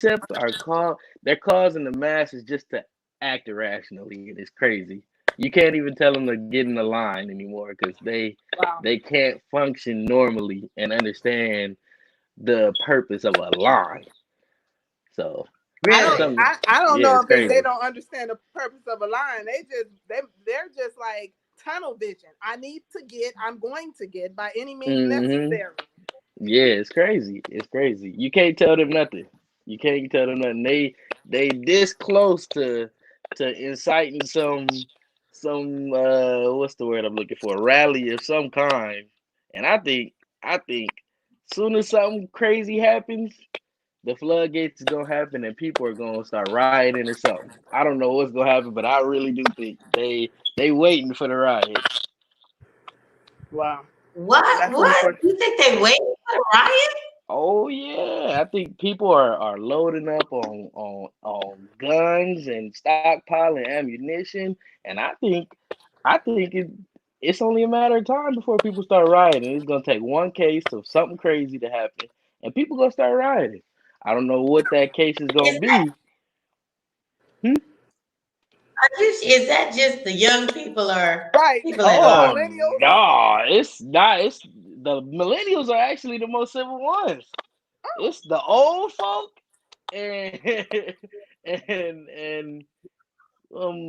they're causing the masses just to act irrationally, and it's crazy. You can't even tell them to get in the line anymore because Wow. they can't function normally and understand the purpose of a line. So Really? some I don't yeah, know it's if they crazy. don't understand the purpose of a line. They're just like tunnel vision. I'm going to get by any means Hmm. necessary. Yeah, it's crazy. It's crazy. You can't tell them nothing. You can't tell them nothing. They this close to inciting some what's the word I'm looking for? Rally of some kind. And I think soon as something crazy happens, the floodgates is gonna happen and people are gonna start rioting or something. I don't know what's gonna happen, but I really do think they waiting for the riots. Wow, What? that's What? unfortunate. You think they waiting for the riot? Oh yeah, I think people are loading up on guns and stockpiling ammunition, and I think it's only a matter of time before people start rioting. It's gonna take one case of something crazy to happen, and people gonna start rioting. I don't know what that case is Is gonna that be. Hmm? is that just the young people or Right, people at the Oh large? millennials. no, it's not. It's the millennials are actually the most civil ones. Oh, It's the old folk and and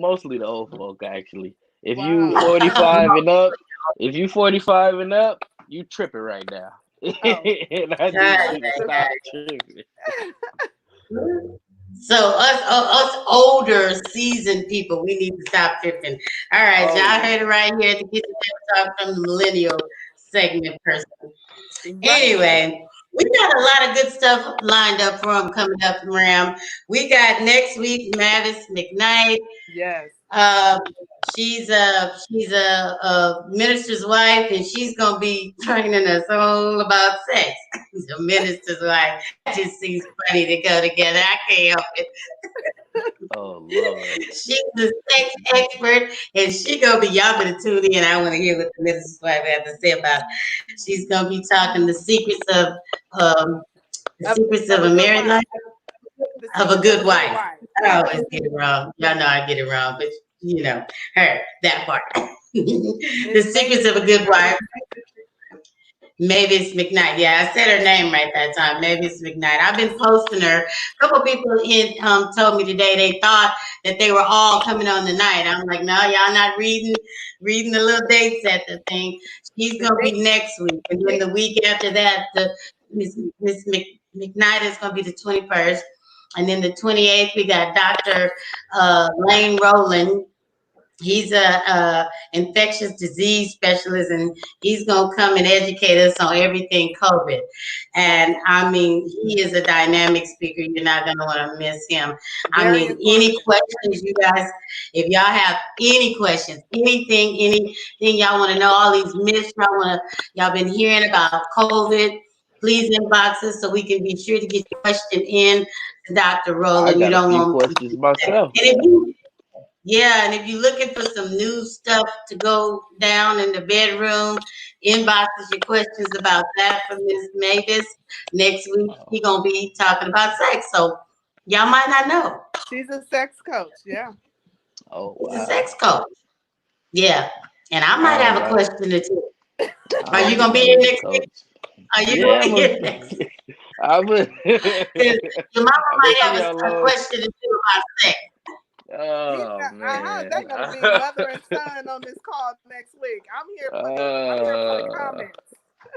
mostly the old folk actually. If you wow. 45 and up, if you 45 and up, you tripping right now. Oh, And I need God, you to understood. stop tripping. so us older seasoned people, we need to stop tripping. All right, Oh y'all heard yeah. it right here to get the talk from the millennial segment person. Right. Anyway, we got a lot of good stuff lined up for them coming up, Ram. We got next week Mavis McKnight. Yes. Uh, she's a minister's wife, and she's gonna be training us all about sex. The minister's wife. That just seems funny to go together. I can't help it. Oh Lord. She's a sex expert, and she gonna be. Y'all better tune in. I want to hear what the minister's wife has to say about. She's gonna be talking um, the Of secrets of of a a good married wife. life The of a secrets of good a good wife. wife. I Yeah. always get it wrong. Y'all know I get it wrong, but her that part. Miss The secrets Mavis of a good McKnight. wife. Mavis McKnight. Yeah, I said her name right that time. Mavis McKnight. I've been posting her. A couple people told me today they thought that they were all coming on the night. I'm like, no, y'all not reading the little dates at the thing. She's The gonna date. be next week, and then the week after that, the McKnight is gonna be the 21st, and then the 28th we got Dr. Lane Rowland. He's a infectious disease specialist, and he's gonna come and educate us on everything COVID. And I mean, he is a dynamic speaker. You're not gonna want to miss him. I Very mean, any informative. questions, you guys? If y'all have any questions, anything y'all want to know, all these myths y'all been hearing about COVID, please inbox us so we can be sure to get your question in to Dr. I Rowland. You got a don't few want. questions myself. And if you yeah, and if you're looking for some new stuff to go down in the bedroom, inbox us your questions about that from Miss Mavis. Next week, Oh, he gonna be talking about sex. So y'all might not know. She's a sex coach. Yeah. oh He's a wow. sex coach. Yeah. And I I might don't have a got question or two. I Are you don't think gonna be I here need a next week? coach. Are you gonna Yeah, be here next week? I'm a 'Cause your mama I'm gonna might see have how a long. question or two about sex. Oh How is man. that going to be mother and son on this call next week? I'm here for the Uh, comments.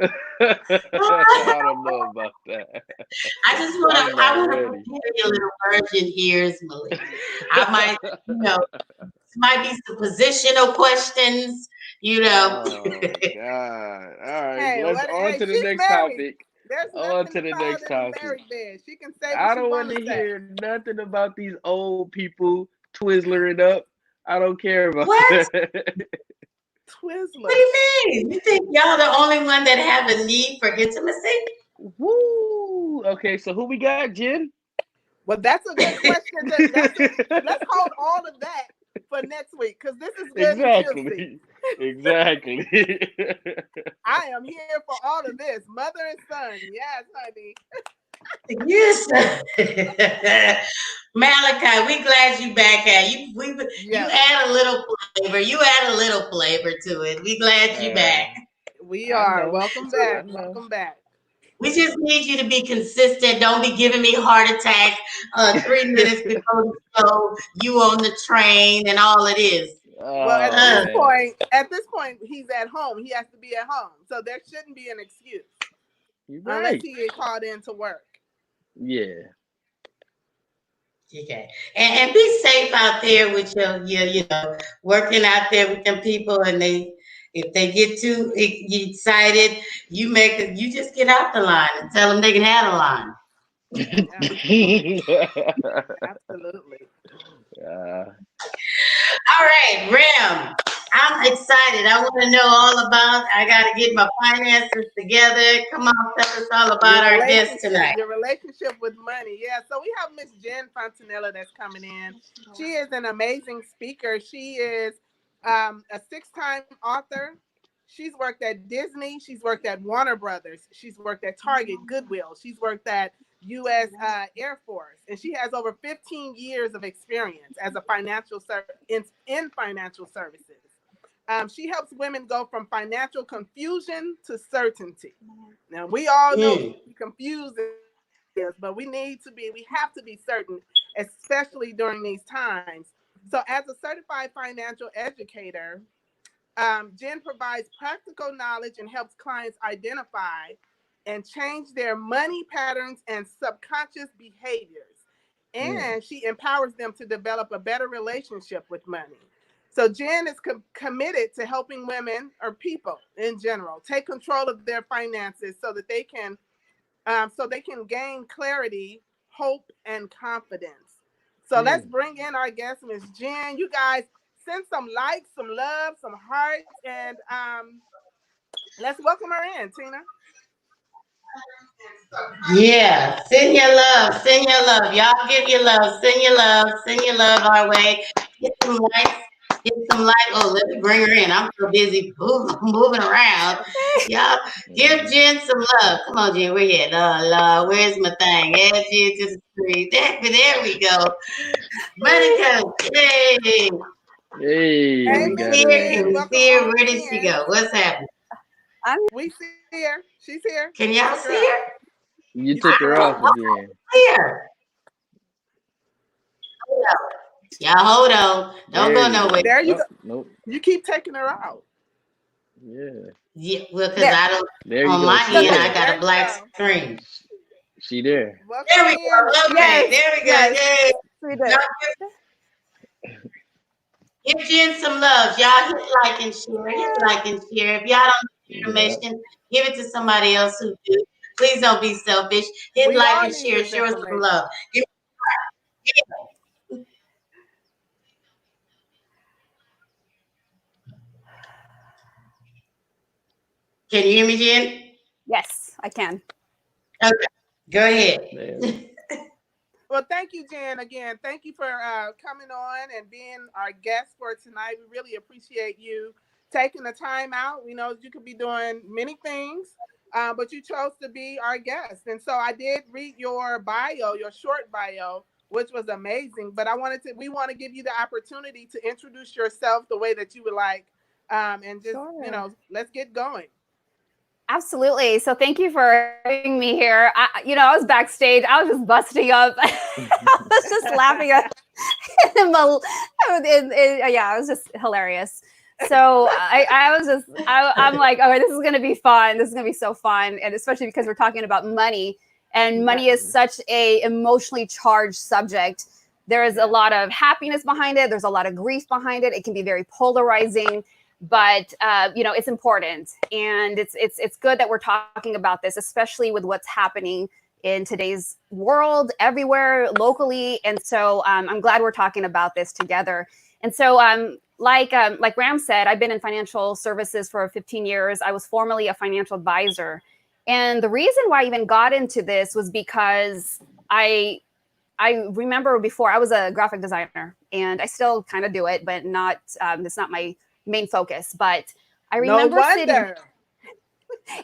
I don't know about that. I'm I not wanna ready. prepare your little virgin ears, Malik. I might, you know, might be some positional questions, you know. Oh God. All right. Hey, Let's what? on Hey, to the she's next married. topic. There's On nothing to to the call next in the topic. married bed. She can say what I she don't want want to to say. hear nothing about these old people twizzlering up. I don't care about What? that. What do Twizzler. you mean? You think y'all the only one that have a need for intimacy? Woo! Okay, so who we got, Jen? Well, that's a good question. Let's hold all of that for next week because this is good and juicy. Exactly. Exactly. I am here for all of this, mother and son. Yes, honey. Yes. Malachi, we glad you back at you Yes, add a little flavor. You add a little flavor to it. We glad you Uh, back. we I are. know. Welcome I back. know. Welcome back. We just need you to be consistent. Don't be giving me heart attacks 3 minutes before the show. You on the train and all it is. Well, Oh man, at this point, he's at home. He has to be at home, so there shouldn't be an excuse you unless right. he get called in to work. Yeah. Okay. And be safe out there with working out there with them people and if they get too excited, you just get out the line and tell them they can have a line. Yeah, absolutely. uh, All right, Ram. I'm excited. I want to know all about. I got to get my finances together. Come on, tell us all about our guest tonight. Your relationship with money. Yeah. So we have Miss Jen Fontanilla that's coming in. She is an amazing speaker. She is a six-time author. She's worked at Disney. She's worked at Warner Brothers. She's worked at Target, Goodwill. She's worked at U.S. Air Force, and she has over 15 years of experience as a in financial services. She helps women go from financial confusion to certainty. Now we all know Mm, confused is, but we have to be certain, especially during these times. So, as a certified financial educator, Jen provides practical knowledge and helps clients identify and change their money patterns and subconscious behaviors. mm, And she empowers them to develop a better relationship with money. So Jen is committed to helping women or people in general take control of their finances so they can gain clarity, hope, and confidence. So let's mm. bring in our guest, Miss Jen. You guys send some likes, some love, some hearts, and let's welcome her in, Tina. yeah, send your love. Send your love. Y'all give your love. Send your love. Send your love our way. Get some likes. Get some likes. Oh, let me bring her in. I'm so busy moving around. Y'all give Mhm. Jen some love. Come on, Jen. Where you at? Where's my thing? Add Jen to the screen. There we go. Money coach. Yay. Hey, Hey, Can we we Miss got see her her? in Can Jen, we here. welcome see her? on Where did she in. go? What's happening? We see her. She's here. Can We y'all took her see out. her? You You took took her her out. off again. Here. Hold on. Y'all hold on. Don't There go you nowhere. go. There you Oh, go. nope. You keep taking her out. Yeah. Yeah, well, because There. I don't, There you on go. my She end, I there. got There a you black go. screen. She there. Welcome There we in, Miss go. Jen. Okay, Yes, there we go. yes, Yay. we Y'all did. give Jen some love. Y'all hit like and share. Hit like and share. If y'all don't need Yeah. information, give it to somebody else who do. Please don't be selfish. Hit We like all and need share. this Show us some information. love. Give- Can you hear me, Jen? Yes, I can. Okay, go There. ahead. Well, thank you, Jen. Again, thank you for coming on and being our guest for tonight. We really appreciate you taking the time out. We know you could be doing many things, but you chose to be our guest. And so I did read your bio, your short bio, which was amazing. But we want to give you the opportunity to introduce yourself the way that you would like, and just, Sure. let's get going. Absolutely. So thank you for having me here. I was backstage. I was just busting up. I was just laughing at yeah, it was just hilarious. So I'm like, okay, this is going to be fun. This is going to be so fun. And especially because we're talking about money, and Yeah. money is such a emotionally charged subject. There is a lot of happiness behind it. There's a lot of grief behind it. It can be very polarizing, but it's important, and it's good that we're talking about this, especially with what's happening in today's world, everywhere, locally. And so I'm glad we're talking about this together. And so like Ram said, I've been in financial services for 15 years. I was formerly a financial advisor, and the reason why I even got into this was because I remember before I was a graphic designer, and I still kind of do it, but not it's not my main focus. But I No remember sitting. wonder.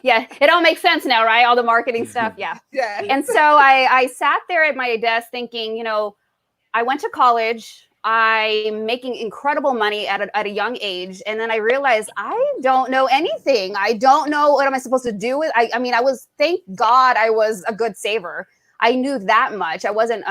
Yeah, it all makes sense now, right? All the marketing stuff. Yeah. Yes. And so I sat there at my desk thinking, I went to college. I'm making incredible money at a young age. And then I realized I don't know anything. I don't know what am I supposed to do with. I mean, thank God I was a good saver. I knew that much. I wasn't,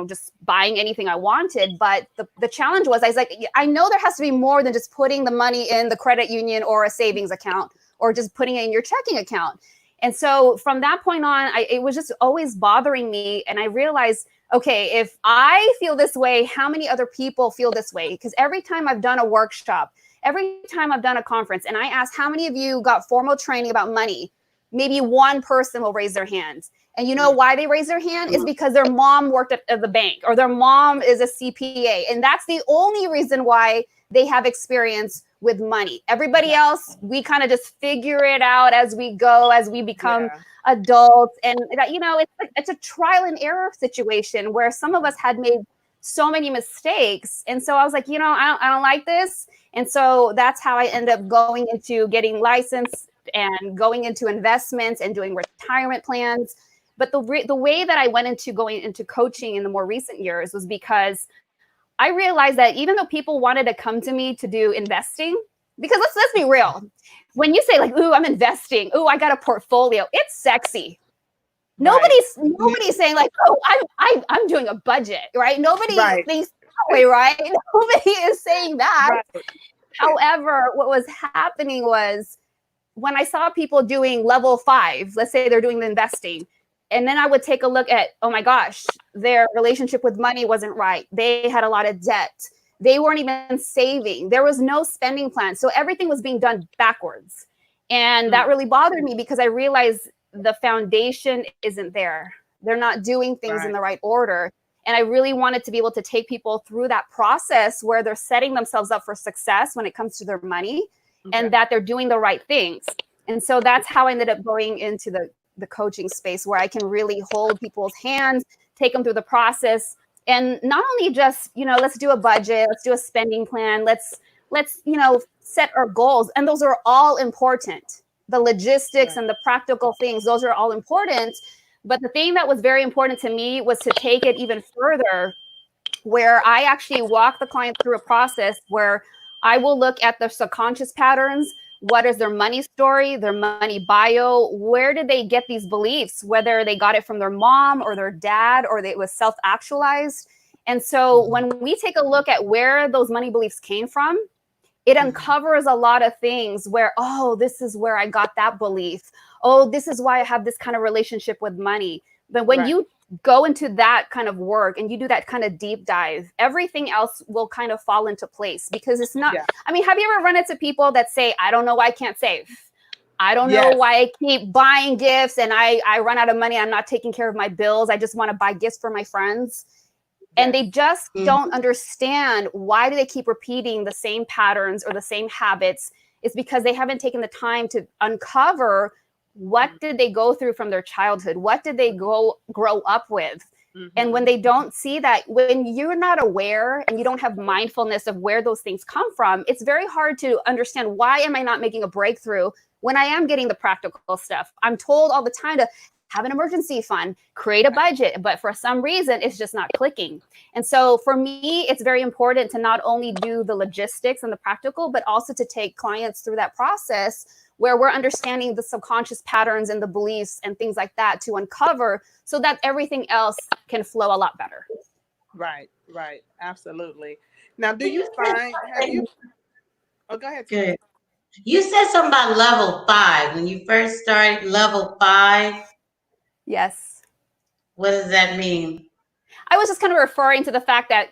just buying anything I wanted. But the challenge was, I was like, I know there has to be more than just putting the money in the credit union or a savings account or just putting it in your checking account. And so from that point on, it was just always bothering me. And I realized, okay, if I feel this way, how many other people feel this way? Because every time I've done a workshop, every time I've done a conference, and I ask how many of you got formal training about money, maybe one person will raise their hand. And you know why they raise their hand is because their mom worked at the bank or their mom is a CPA. And that's the only reason why they have experience with money. Everybody else, we kind of just figure it out as we go, as we become adults. And, it's a trial and error situation where some of us had made so many mistakes. And so I was like, I don't like this. And so that's how I ended up going into getting licensed and going into investments and doing retirement plans. But the way that I went into going into coaching in the more recent years was because I realized that even though people wanted to come to me to do investing, because let's be real, when you say like, "Ooh, I'm investing," "Ooh, I got a portfolio," it's sexy. Right. Nobody's saying like, "Oh, I'm doing a budget," right? Nobody thinks that way, right? Nobody is saying that. Right. However, what was happening was when I saw people doing level 5, let's say they're doing the investing. And then I would take a look at, oh my gosh, their relationship with money wasn't right. They had a lot of debt. They weren't even saving. There was no spending plan. So everything was being done backwards. And that really bothered me because I realized the foundation isn't there. They're not doing things in the right order. And I really wanted to be able to take people through that process where they're setting themselves up for success when it comes to their money and that they're doing the right things. And so that's how I ended up going into the coaching space where I can really hold people's hands, take them through the process. And not only just, let's do a budget, let's do a spending plan, let's set our goals. And those are all important. The logistics and the practical things, those are all important. But the thing that was very important to me was to take it even further, where I actually walk the client through a process where I will look at their subconscious patterns. What is their money story, their money bio? Where did they get these beliefs? Whether they got it from their mom or their dad, or it was self-actualized. And so when we take a look at where those money beliefs came from, it uncovers a lot of things where, oh, this is where I got that belief. Oh, this is why I have this kind of relationship with money. But when you go into that kind of work and you do that kind of deep dive, everything else will kind of fall into place because it's not, I mean, have you ever run into people that say, I don't know why I can't save. I don't know why I keep buying gifts and I run out of money. I'm not taking care of my bills. I just want to buy gifts for my friends. And they just don't understand why do they keep repeating the same patterns or the same habits. It's because they haven't taken the time to uncover what did they go through from their childhood? What did they grow up with? And when they don't see that, when you're not aware and you don't have mindfulness of where those things come from, it's very hard to understand why am I not making a breakthrough when I am getting the practical stuff. I'm told all the time to have an emergency fund, create a budget, but for some reason, it's just not clicking. And so for me, it's very important to not only do the logistics and the practical, but also to take clients through that process where we're understanding the subconscious patterns and the beliefs and things like that to uncover so that everything else can flow a lot better. Right. Absolutely. Now, do you find, oh, go ahead. Good. You said something about level 5 when you first started level 5. Yes. What does that mean? I was just kind of referring to the fact that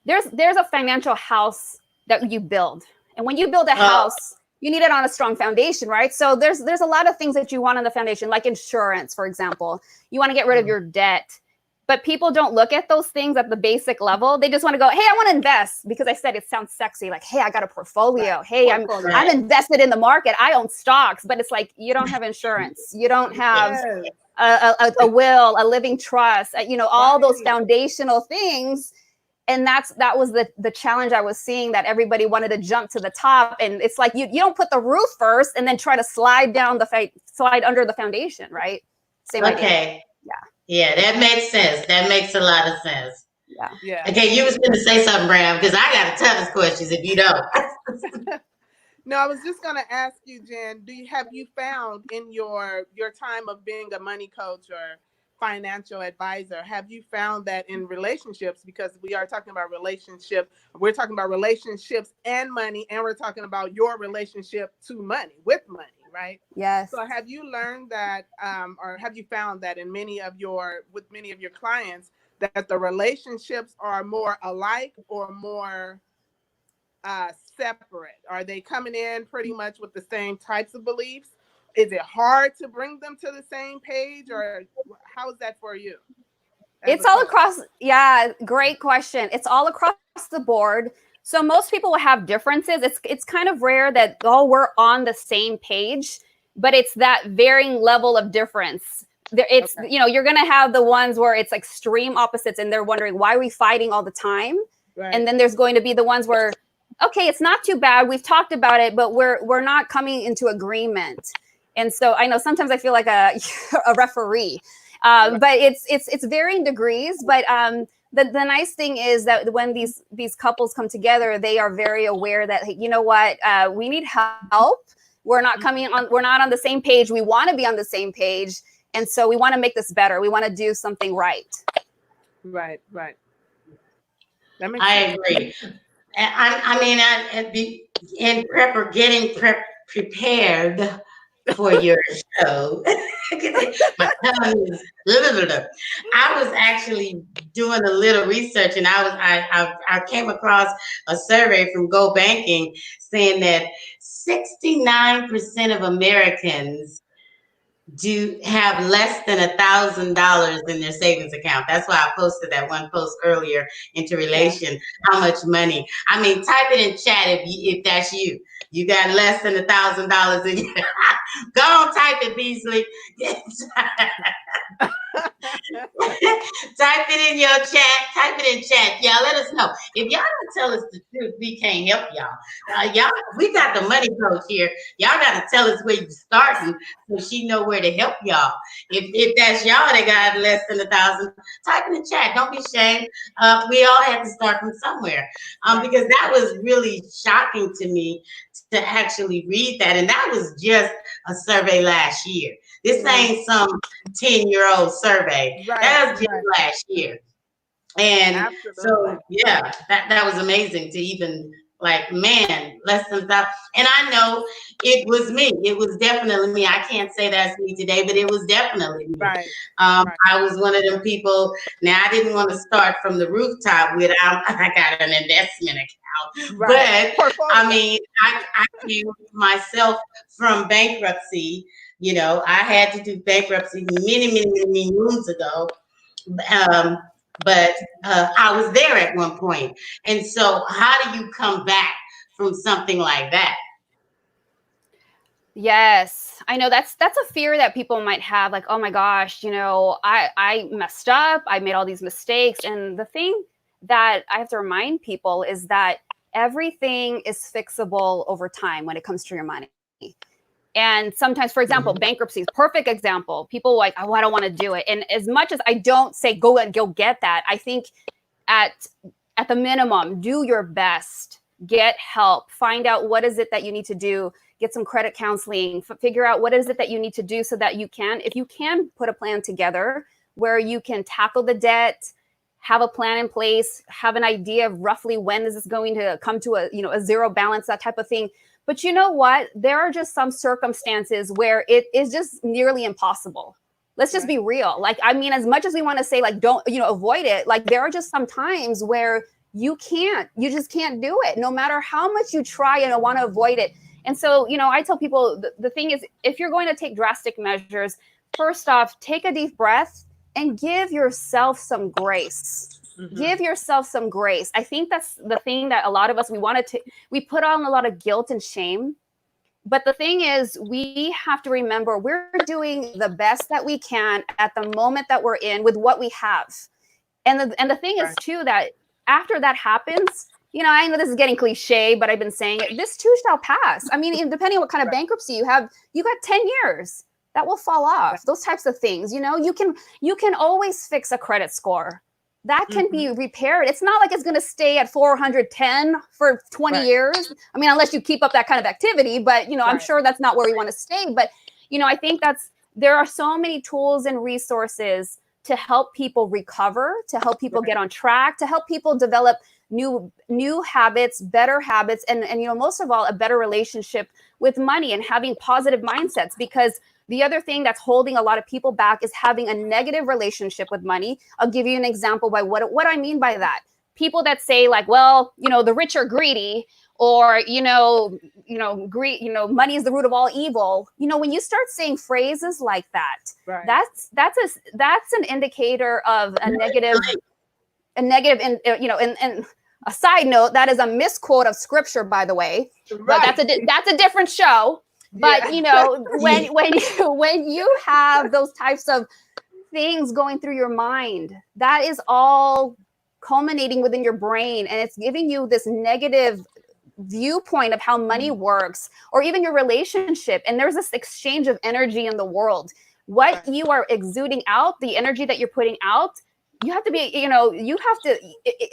there's a financial house that you build. And when you build a house, you need it on a strong foundation, right? So there's a lot of things that you want on the foundation, like insurance, for example. You want to get rid of your debt. But people don't look at those things at the basic level. They just want to go, hey, I want to invest because I said it sounds sexy. Like, hey, I got a portfolio. Right. Hey, I'm invested in the market. I own stocks. But it's like, you don't have insurance. You don't have a will, a living trust, all those foundational things. And that was the challenge I was seeing, that everybody wanted to jump to the top. And it's like, you don't put the roof first and then try to slide under the foundation, right? Same idea. Okay. Yeah, that makes sense. That makes a lot of sense. Yeah. Okay, you was going to say something, Bram, because I got a ton of questions if you don't. No, I was just going to ask you, Jen, have you found in your time of being a money coach or financial advisor, have you found that in relationships, because we are talking about we're talking about relationships and money, and we're talking about your relationship to money, with money, right? Yes. So have you learned that, or have you found that with many of your clients, that the relationships are more alike or more separate? Are they coming in pretty much with the same types of beliefs? Is it hard to bring them to the same page, or how is that for you? It's all across. Yeah, great question. It's all across the board. So most people will have differences. It's kind of rare that we're on the same page, but it's that varying level of difference. It's okay. You're gonna have the ones where it's extreme opposites, and they're wondering, why are we fighting all the time? Right. And then there's going to be the ones where, okay, it's not too bad, we've talked about it, but we're not coming into agreement. And so I know sometimes I feel like a referee, but it's varying degrees. But the nice thing is that when these couples come together, they are very aware that, hey, you know what, we need help. We're not on the same page. We want to be on the same page, and so we want to make this better. We want to do something right. Right. That makes sense. Agree. Getting prepared for your show. My tongue is I was actually doing a little research, and I came across a survey from Go Banking saying that 69% of Americans do have less than $1,000 in their savings account. That's why I posted that one post earlier into relation. Yeah. How much money? I mean, type it in chat if that's you. You got less than $1,000 in your go on, type it, Beasley. Type it in your chat. Type it in chat. Y'all let us know. If y'all don't tell us the truth, we can't help y'all. We got the money coach here. Y'all got to tell us where you're starting so she know where to help y'all. If that's y'all that got less than 1,000, type in the chat. Don't be ashamed. We all had to start from somewhere. Because that was really shocking to me to actually read that. And that was just a survey last year. This ain't some 10-year-old survey. Right, that was just last year. And absolutely. So, yeah, that was amazing to even, like, man, less than that. And I know it was me. It was definitely me. I can't say that's me today, but it was definitely me. Right. I was one of them people. Now, I didn't want to start from the rooftop with, I got an investment account. Right. But, I mean, I came myself from bankruptcy. You know, I had to do bankruptcy many moons ago. But I was there at one point. And so how do you come back from something like that? Yes, I know that's a fear that people might have, like, oh my gosh, I messed up, I made all these mistakes. And the thing that I have to remind people is that everything is fixable over time when it comes to your money. And sometimes, for example, bankruptcy is a perfect example. People like, oh, I don't want to do it. And as much as I don't say go get that, I think at the minimum, do your best, get help, find out what is it that you need to do, get some credit counseling, figure out what is it that you need to do so that if you can put a plan together where you can tackle the debt, have a plan in place, have an idea of roughly when is this going to come to a zero balance, that type of thing. But you know what? There are just some circumstances where it is just nearly impossible. Let's just be real. Like, I mean, as much as we want to say, like, don't, avoid it, like, there are just some times where you just can't do it, no matter how much you try and want to avoid it. And so, I tell people the thing is, if you're going to take drastic measures, first off, take a deep breath and give yourself some grace. Give yourself some grace. I think that's the thing that a lot of us, we put on a lot of guilt and shame. But the thing is, we have to remember we're doing the best that we can at the moment that we're in with what we have. And the thing is too, that after that happens, you know, I know this is getting cliche, but I've been saying it, this too shall pass. I mean, depending on what kind of bankruptcy you have, you got 10 years that will fall off. Those types of things, you know, you can always fix a credit score. That can be repaired. It's not like it's going to stay at 410 for 20 years. I mean, unless you keep up that kind of activity, but, you know, I'm sure that's not where we want to stay. But, you know, I think there are so many tools and resources to help people recover, to help people get on track, to help people develop new habits, better habits, and, you know, most of all, a better relationship with money and having positive mindsets. Because the other thing that's holding a lot of people back is having a negative relationship with money. I'll give you an example by what I mean by that. People that say like, well, you know, the rich are greedy, or, greed, money is the root of all evil. You know, when you start saying phrases like that, that's an indicator of a negative, and, and a side note, that is a misquote of scripture, by the way, but that's a different show. But, you know, when you have those types of things going through your mind, that is all culminating within your brain, and it's giving you this negative viewpoint of how money works, or even your relationship. And there's this exchange of energy in the world. What you are exuding out, the energy that you're putting out, you have to be, you have to,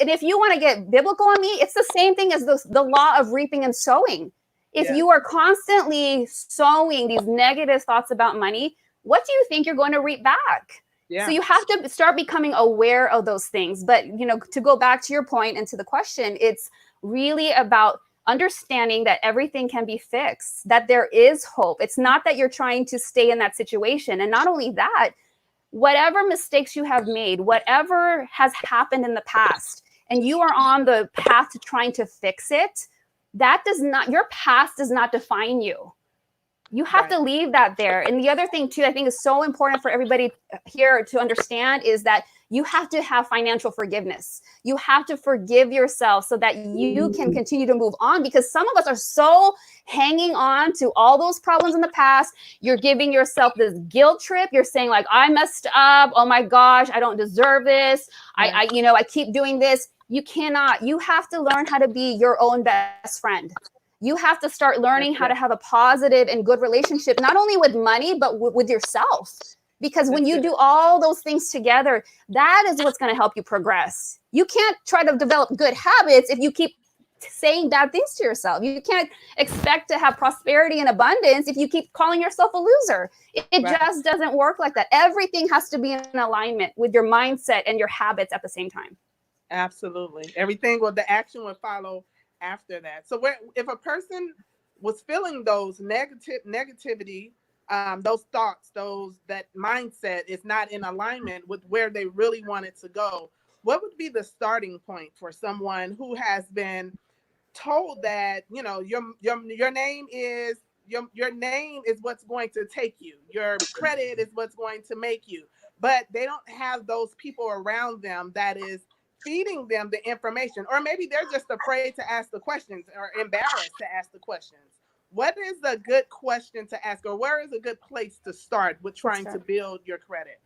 and if you want to get biblical on me, it's the same thing as the law of reaping and sowing. If you are constantly sowing these negative thoughts about money, what do you think you're going to reap back? So you have to start becoming aware of those things. But, to go back to your point and to the question, it's really about understanding that everything can be fixed, that there is hope. It's not that you're trying to stay in that situation. And not only that, whatever mistakes you have made, whatever has happened in the past, and you are on the path to trying to fix it, your past does not define you. You have to leave that there. And the other thing too, I think is so important for everybody here to understand is that you have to have financial forgiveness. You have to forgive yourself so that you can continue to move on, because some of us are so hanging on to all those problems in the past. You're giving yourself this guilt trip. You're saying like, I messed up. Oh my gosh, I don't deserve this. I keep doing this. You cannot. You have to learn how to be your own best friend. You have to start learning how to have a positive and good relationship, not only with money, but with yourself. Because when you do all those things together, that is what's going to help you progress. You can't try to develop good habits if you keep saying bad things to yourself. You can't expect to have prosperity and abundance if you keep calling yourself a loser. It just doesn't work like that. Everything has to be in alignment with your mindset and your habits at the same time. Absolutely. The action would follow after that. So if a person was feeling those negativity, those thoughts, that mindset is not in alignment with where they really wanted to go, what would be the starting point for someone who has been told that, your name is what's going to take you, your credit is what's going to make you, but they don't have those people around them that is feeding them the information, or maybe they're just afraid to ask the questions or embarrassed to ask the questions. What is a good question to ask, or where is a good place to start with trying to build your credit?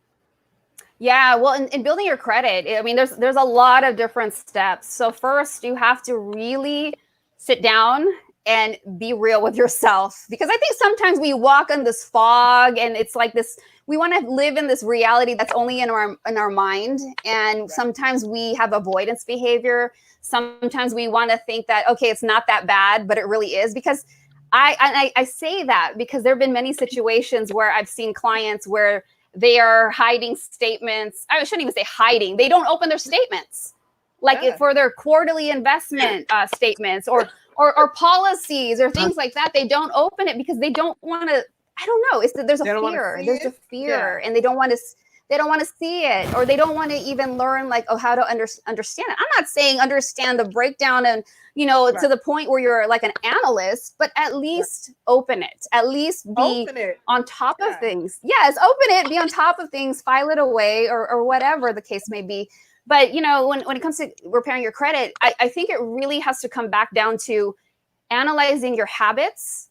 Yeah, well, in building your credit, I mean, there's a lot of different steps. So first, you have to really sit down and be real with yourself, because I think sometimes we walk in this fog, and it's like this. We want to live in this reality that's only in our mind, and sometimes we have avoidance behavior. Sometimes we want to think that, okay, it's not that bad, but it really is. Because I say that because there have been many situations where I've seen clients where they are hiding statements. I shouldn't even say hiding. They don't open their statements, like for their quarterly investment statements or policies or things like that. They don't open it because they don't want to. I don't know. There's a fear. There's a fear, and they don't want to. They don't want to see it, or they don't want to even learn how to understand it. I'm not saying understand the breakdown and to the point where you're like an analyst, but at least open it. At least be on top of things. Yes, open it. Be on top of things. File it away, or whatever the case may be. But when it comes to repairing your credit, I think it really has to come back down to analyzing your habits,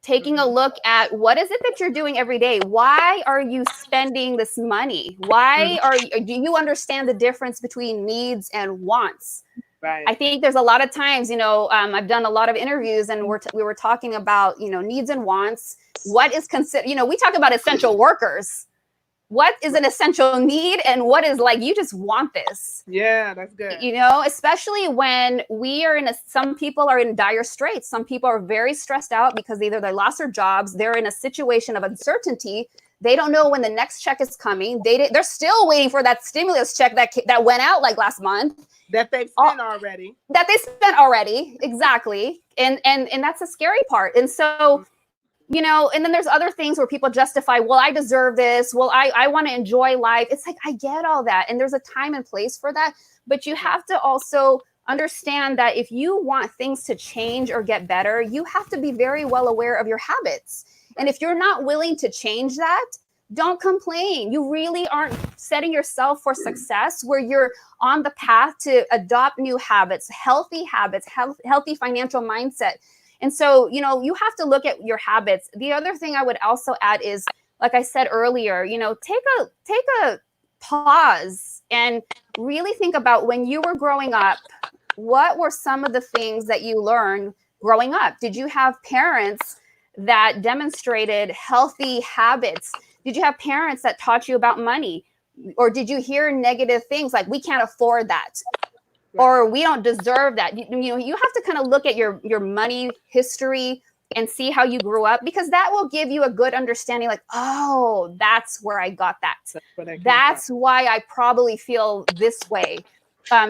taking a look at what is it that you're doing every day? Why are you spending this money? Why do you understand the difference between needs and wants? Right. I think there's a lot of times, I've done a lot of interviews and we were talking about, needs and wants. What is considered, we talk about essential workers. What is an essential need and what is like, you just want this. Yeah, that's good. Especially when we are some people are in dire straits. Some people are very stressed out because either they lost their jobs, they're in a situation of uncertainty. They don't know when the next check is coming. They're still waiting for that stimulus check that went out like last month. That they've spent already. Exactly. And that's the scary part. And so, and then there's other things where people justify, well, I deserve this. Well, I want to enjoy life. It's like, I get all that. And there's a time and place for that. But you have to also understand that if you want things to change or get better, you have to be very well aware of your habits. And if you're not willing to change that, don't complain. You really aren't setting yourself for success where you're on the path to adopt new habits, healthy financial mindset. And so, you have to look at your habits. The other thing I would also add is, like I said earlier, take a pause and really think about when you were growing up, what were some of the things that you learned growing up? Did you have parents that demonstrated healthy habits? Did you have parents that taught you about money? Or did you hear negative things like, we can't afford that? Or we don't deserve that? You have to kind of look at your money history and see how you grew up, because that will give you a good understanding, like, oh, that's where I got that. That's why I probably feel this way.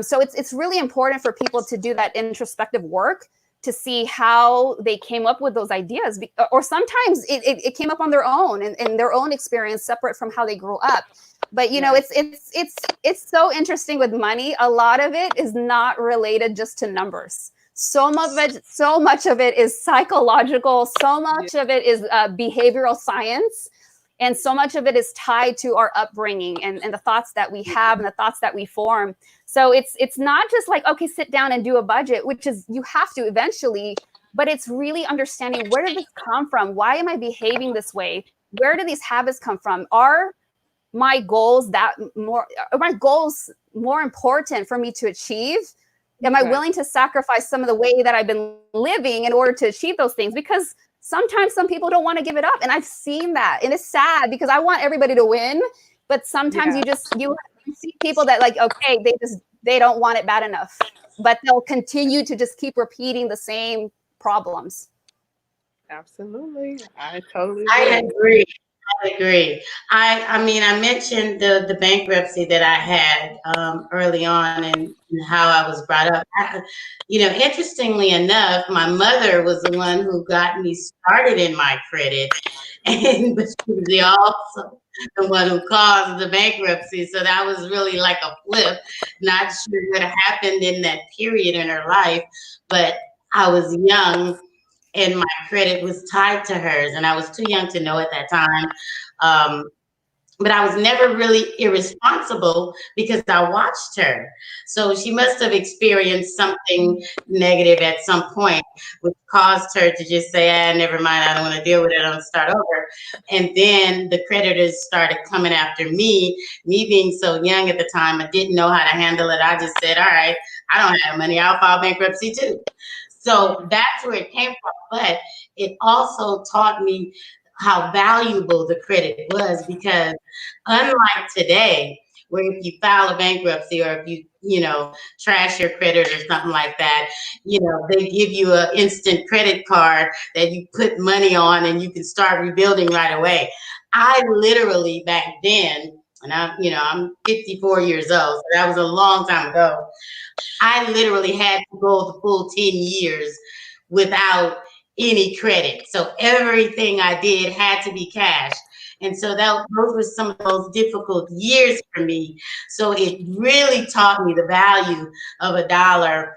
So it's really important for people to do that introspective work to see how they came up with those ideas. Or sometimes it came up on their own and their own experience separate from how they grew up. But it's so interesting with money. A lot of it is not related just to numbers. So much of it is psychological. So much of it is behavioral science, and so much of it is tied to our upbringing and the thoughts that we have and the thoughts that we form. So it's not just like, okay, sit down and do a budget, which is you have to eventually. But it's really understanding, where did this come from? Why am I behaving this way? Where do these habits come from? Are my goals more important for me to achieve? Am I willing to sacrifice some of the way that I've been living in order to achieve those things? Because sometimes some people don't want to give it up. And I've seen that. And it's sad because I want everybody to win. But sometimes you see people that, like, okay, they don't want it bad enough. But they'll continue to just keep repeating the same problems. Absolutely. I totally agree. I agree. I mean, I mentioned the bankruptcy that I had early on and how I was brought up. Interestingly enough, my mother was the one who got me started in my credit, but she was also the one who caused the bankruptcy. So that was really like a flip. Not sure what happened in that period in her life, but I was young and my credit was tied to hers, and I was too young to know at that time. But I was never really irresponsible because I watched her. So she must have experienced something negative at some point, which caused her to just say, never mind, I don't want to deal with it, I'm going to start over. And then the creditors started coming after me. Me being so young at the time, I didn't know how to handle it. I just said, all right, I don't have money, I'll file bankruptcy too. So that's where it came from. But it also taught me how valuable the credit was, because unlike today, where if you file a bankruptcy or if you trash your credit or something like that, they give you an instant credit card that you put money on and you can start rebuilding right away. I literally back then, and I'm 54 years old, so that was a long time ago. I literally had to go the full 10 years without any credit. So everything I did had to be cash. And so those were some of those difficult years for me. So it really taught me the value of a dollar.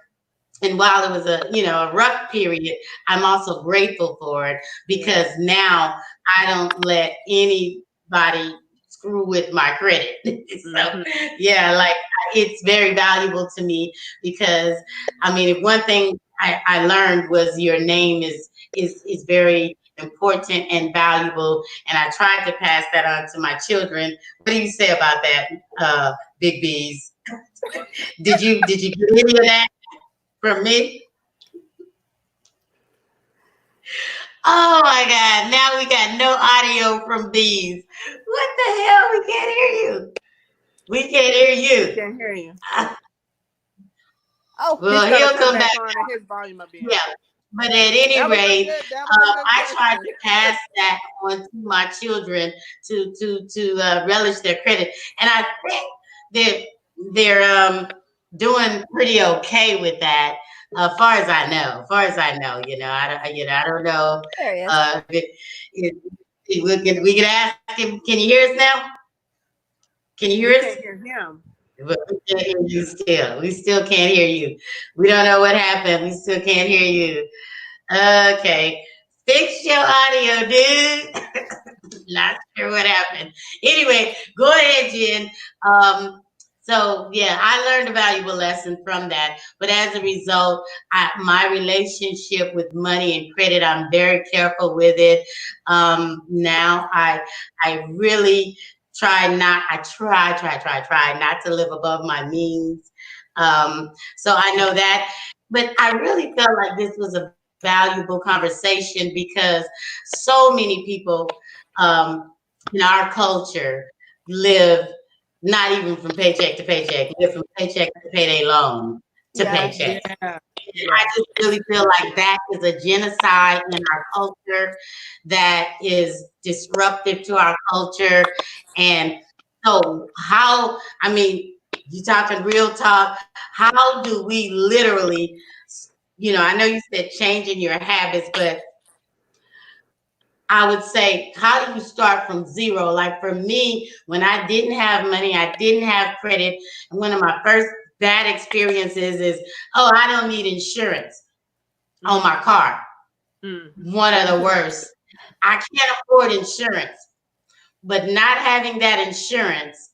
And while it was a rough period, I'm also grateful for it, because now I don't let anybody screw with my credit. So like, it's very valuable to me, because I mean, if one thing I learned was your name is very important and valuable. And I tried to pass that on to my children. What do you say about that, Big B's? Did you get any of that from me? Oh my God! Now we got no audio from B's. What the hell? We can't hear you. We can't hear you. We can't hear you. Oh, Well, He's he'll gonna come back. on and his volume will be up. Yeah. But at any That was a rate, good. That was a good I tried question. to pass that on to my children to relish their credit, and I think that they're doing pretty okay with that. As far as I know, I don't know. there he is. We can ask him. Can you hear us now? Can you We hear us? can't hear him. But we can't hear you still. We still can't hear you. We don't know what happened. We still can't hear you. Okay. Fix your audio, dude. Not sure what happened. Anyway, go ahead, Jen. So yeah, I learned a valuable lesson from that. But as a result, my relationship with money and credit, I'm very careful with it. Now I really try not to live above my means. So I know that. But I really felt like this was a valuable conversation because so many people in our culture live not even from paycheck to paycheck, live from paycheck to payday loan to Yeah. paycheck. Yeah. I just really feel like that is a genocide in our culture that is disruptive to our culture. And so you talking real talk, how do we literally, I know you said changing your habits, but I would say, how do you start from zero? Like for me, when I didn't have money, I didn't have credit. And one of my first bad experiences is, I don't need insurance on my car. One of the worst. I can't afford insurance, but not having that insurance,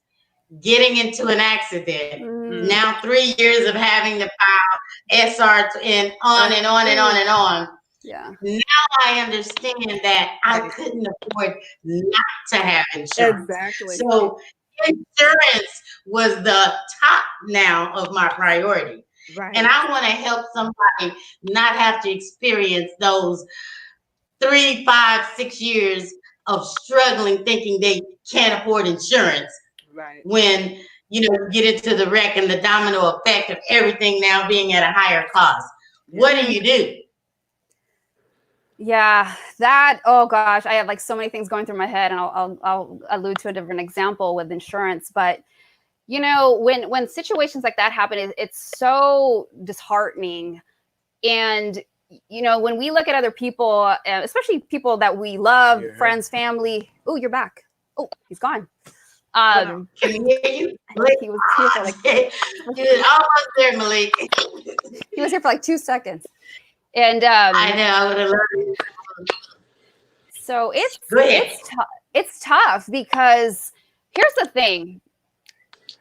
getting into an accident, now 3 years of having to file SR and on and on and on and on. Yeah. Now I understand that I couldn't afford not to have insurance. Exactly. So insurance was the top now of my priority. Right. And I want to help somebody not have to experience those 3, 5, 6 years of struggling, thinking they can't afford insurance. Right. When you get into the wreck and the domino effect of everything now being at a higher cost. What do you do? Yeah, oh gosh, I have like so many things going through my head, and I'll allude to a different example with insurance. But when situations like that happen, it's so disheartening. And when we look at other people, especially people that we love, friends, family. Oh, you're back. Oh, he's gone. Can you hear you? He was here for like almost there, Malik. He was here for like 2 seconds. And I know, I would have loved it. So it's tough because here's the thing.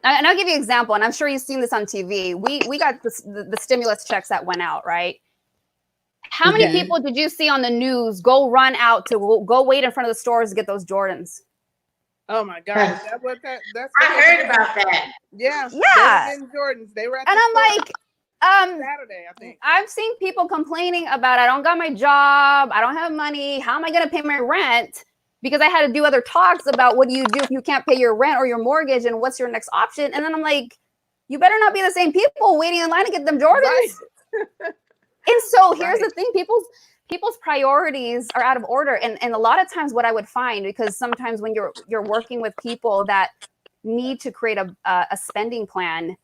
And I'll give you an example, and I'm sure you've seen this on TV. We got the stimulus checks that went out, right? How many people did you see on the news go run out to go wait in front of the stores to get those Jordans? Oh my God! Is that what that's I heard about that. Yeah. Yeah. They were getting Jordans. They were at and the I'm store like, Saturday, I think. I've seen people complaining about, I don't got my job, I don't have money. How am I going to pay my rent? Because I had to do other talks about what do you do if you can't pay your rent or your mortgage, and what's your next option? And then I'm like, you better not be the same people waiting in line to get them Jordans. Right. And so here's the thing, people's priorities are out of order. And a lot of times what I would find, because sometimes when you're working with people that need to create a spending plan,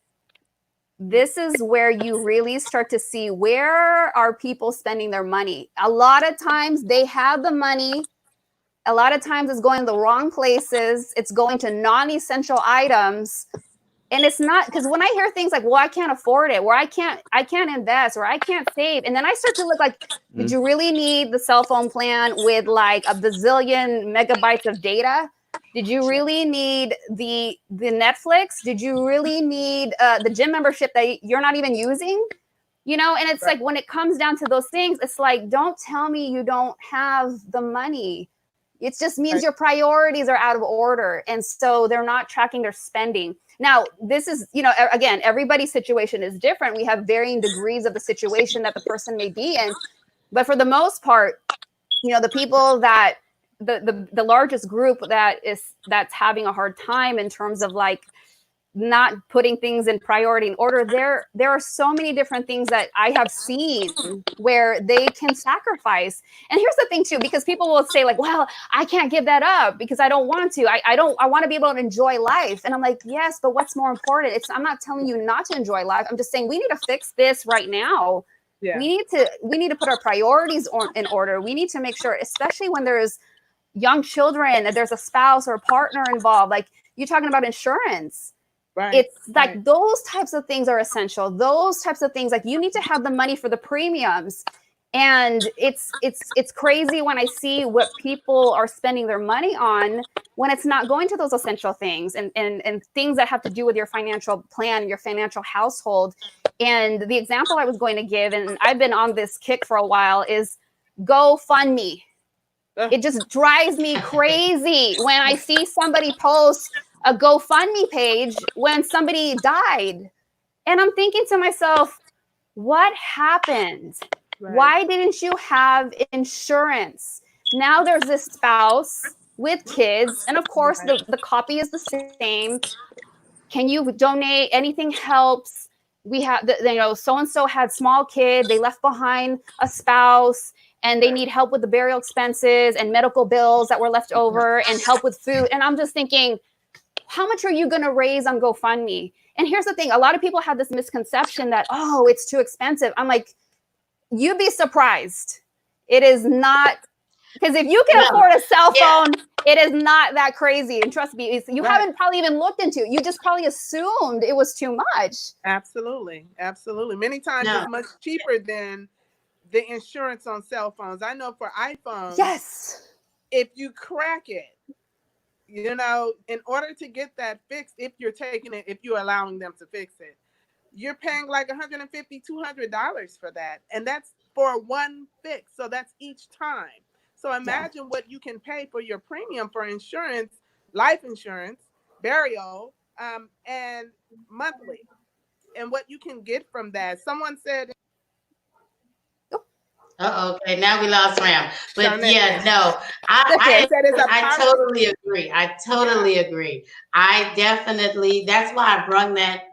this is where you really start to see, where are people spending their money? A lot of times they have the money. A lot of times it's going to the wrong places. It's going to non-essential items. And it's not, because when I hear things like, well, I can't afford it, or I can't invest, or I can't save. And then I start to look like, did you really need the cell phone plan with like a bazillion megabytes of data? Did you really need the Netflix? Did you really need the gym membership that you're not even using? you know, and it's Right. like when it comes down to those things, it's like, don't tell me you don't have the money. It just means Right. your priorities are out of order. And so they're not tracking their spending. Now, this is, you know, again, everybody's situation is different. We have varying degrees of the situation that the person may be in. But for the most part, you know, the people that the largest group that's having a hard time in terms of like not putting things in priority and order, there are so many different things that I have seen where they can sacrifice. And here's the thing too, because people will say like, well, I can't give that up because I don't want to. I want to be able to enjoy life. And I'm like, yes, but what's more important? I'm not telling you not to enjoy life. I'm just saying we need to fix this right now. Yeah. We need to put our priorities in order. We need to make sure, especially when there's young children, that there's a spouse or a partner involved. Like you're talking about insurance. Right. It's like Right. those types of things are essential. Those types of things, like you need to have the money for the premiums. And it's crazy when I see what people are spending their money on when it's not going to those essential things and things that have to do with your financial plan, your financial household. And the example I was going to give, and I've been on this kick for a while, is GoFundMe. It just drives me crazy when I see somebody post a GoFundMe page when somebody died. And I'm thinking to myself, what happened? Right. Why didn't you have insurance? Now there's this spouse with kids, and of course the copy is the same. Can you donate? Anything helps. We have, you know, so-and-so had small kid. They left behind a spouse and they need help with the burial expenses and medical bills that were left over and help with food. And I'm just thinking, how much are you going to raise on GoFundMe? And here's the thing. A lot of people have this misconception that, oh, it's too expensive. I'm like, you'd be surprised. It is not, because if you can afford a cell phone, it is not that crazy. And trust me, you haven't probably even looked into it. You just probably assumed it was too much. Absolutely. Absolutely. Many times it's much cheaper than the insurance on cell phones. I know for iPhones, yes, if you crack it, you know, in order to get that fixed, if you're taking it, if you're allowing them to fix it, you're paying like $150, $200 for that. And that's for one fix. So that's each time. So imagine what you can pay for your premium for insurance, life insurance, burial, and monthly, and what you can get from that. Someone said, Okay, now we lost Ram. But yeah, no, I totally agree. I totally agree. I definitely, that's why I brung that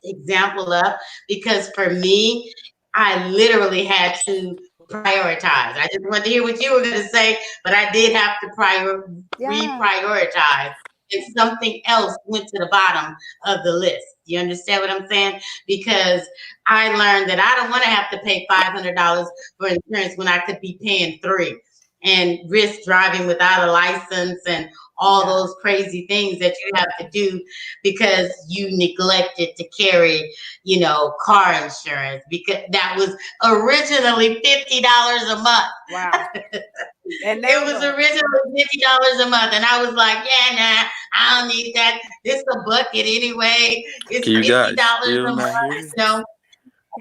example up, because for me, I literally had to prioritize. I just wanted to hear what you were going to say, but I did have to reprioritize. And something else went to the bottom of the list. You understand what I'm saying? Because I learned that I don't want to have to pay $500 for insurance when I could be paying $3 and risk driving without a license and all those crazy things that you have to do because you neglected to carry, you know, car insurance, because that was originally $50 a month. Wow. And it was originally $50 a month, and I was like, yeah, nah, I don't need that. This a bucket anyway. It's $50 a month. No,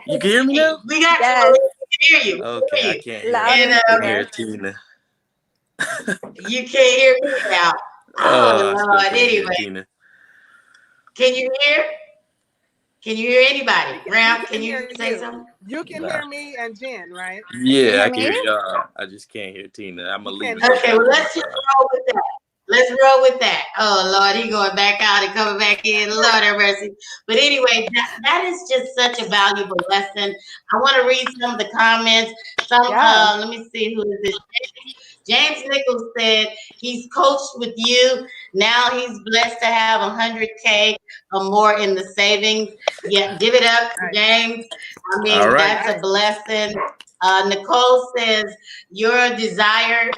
you can hear me now? We got you. We can hear you. Okay, I can't hear. And, I can hear Tina. You can't hear me now. Oh Lord. Anyway, Tina. Can you hear? Can you hear anybody? Ram, can you say something? You can hear me and Jen, right? Yeah, I can hear y'all. I just can't hear Tina. I'm gonna leave. Okay, well, let's just roll with that. Let's roll with that. Oh Lord, he going back out and coming back in. Lord have mercy. But anyway, that is just such a valuable lesson. I want to read some of the comments. Let me see, who is this? James Nichols said he's coached with you. Now he's blessed to have 100K or more in the savings. Yeah, give it up to James. I mean, that's a blessing. Nicole says your desire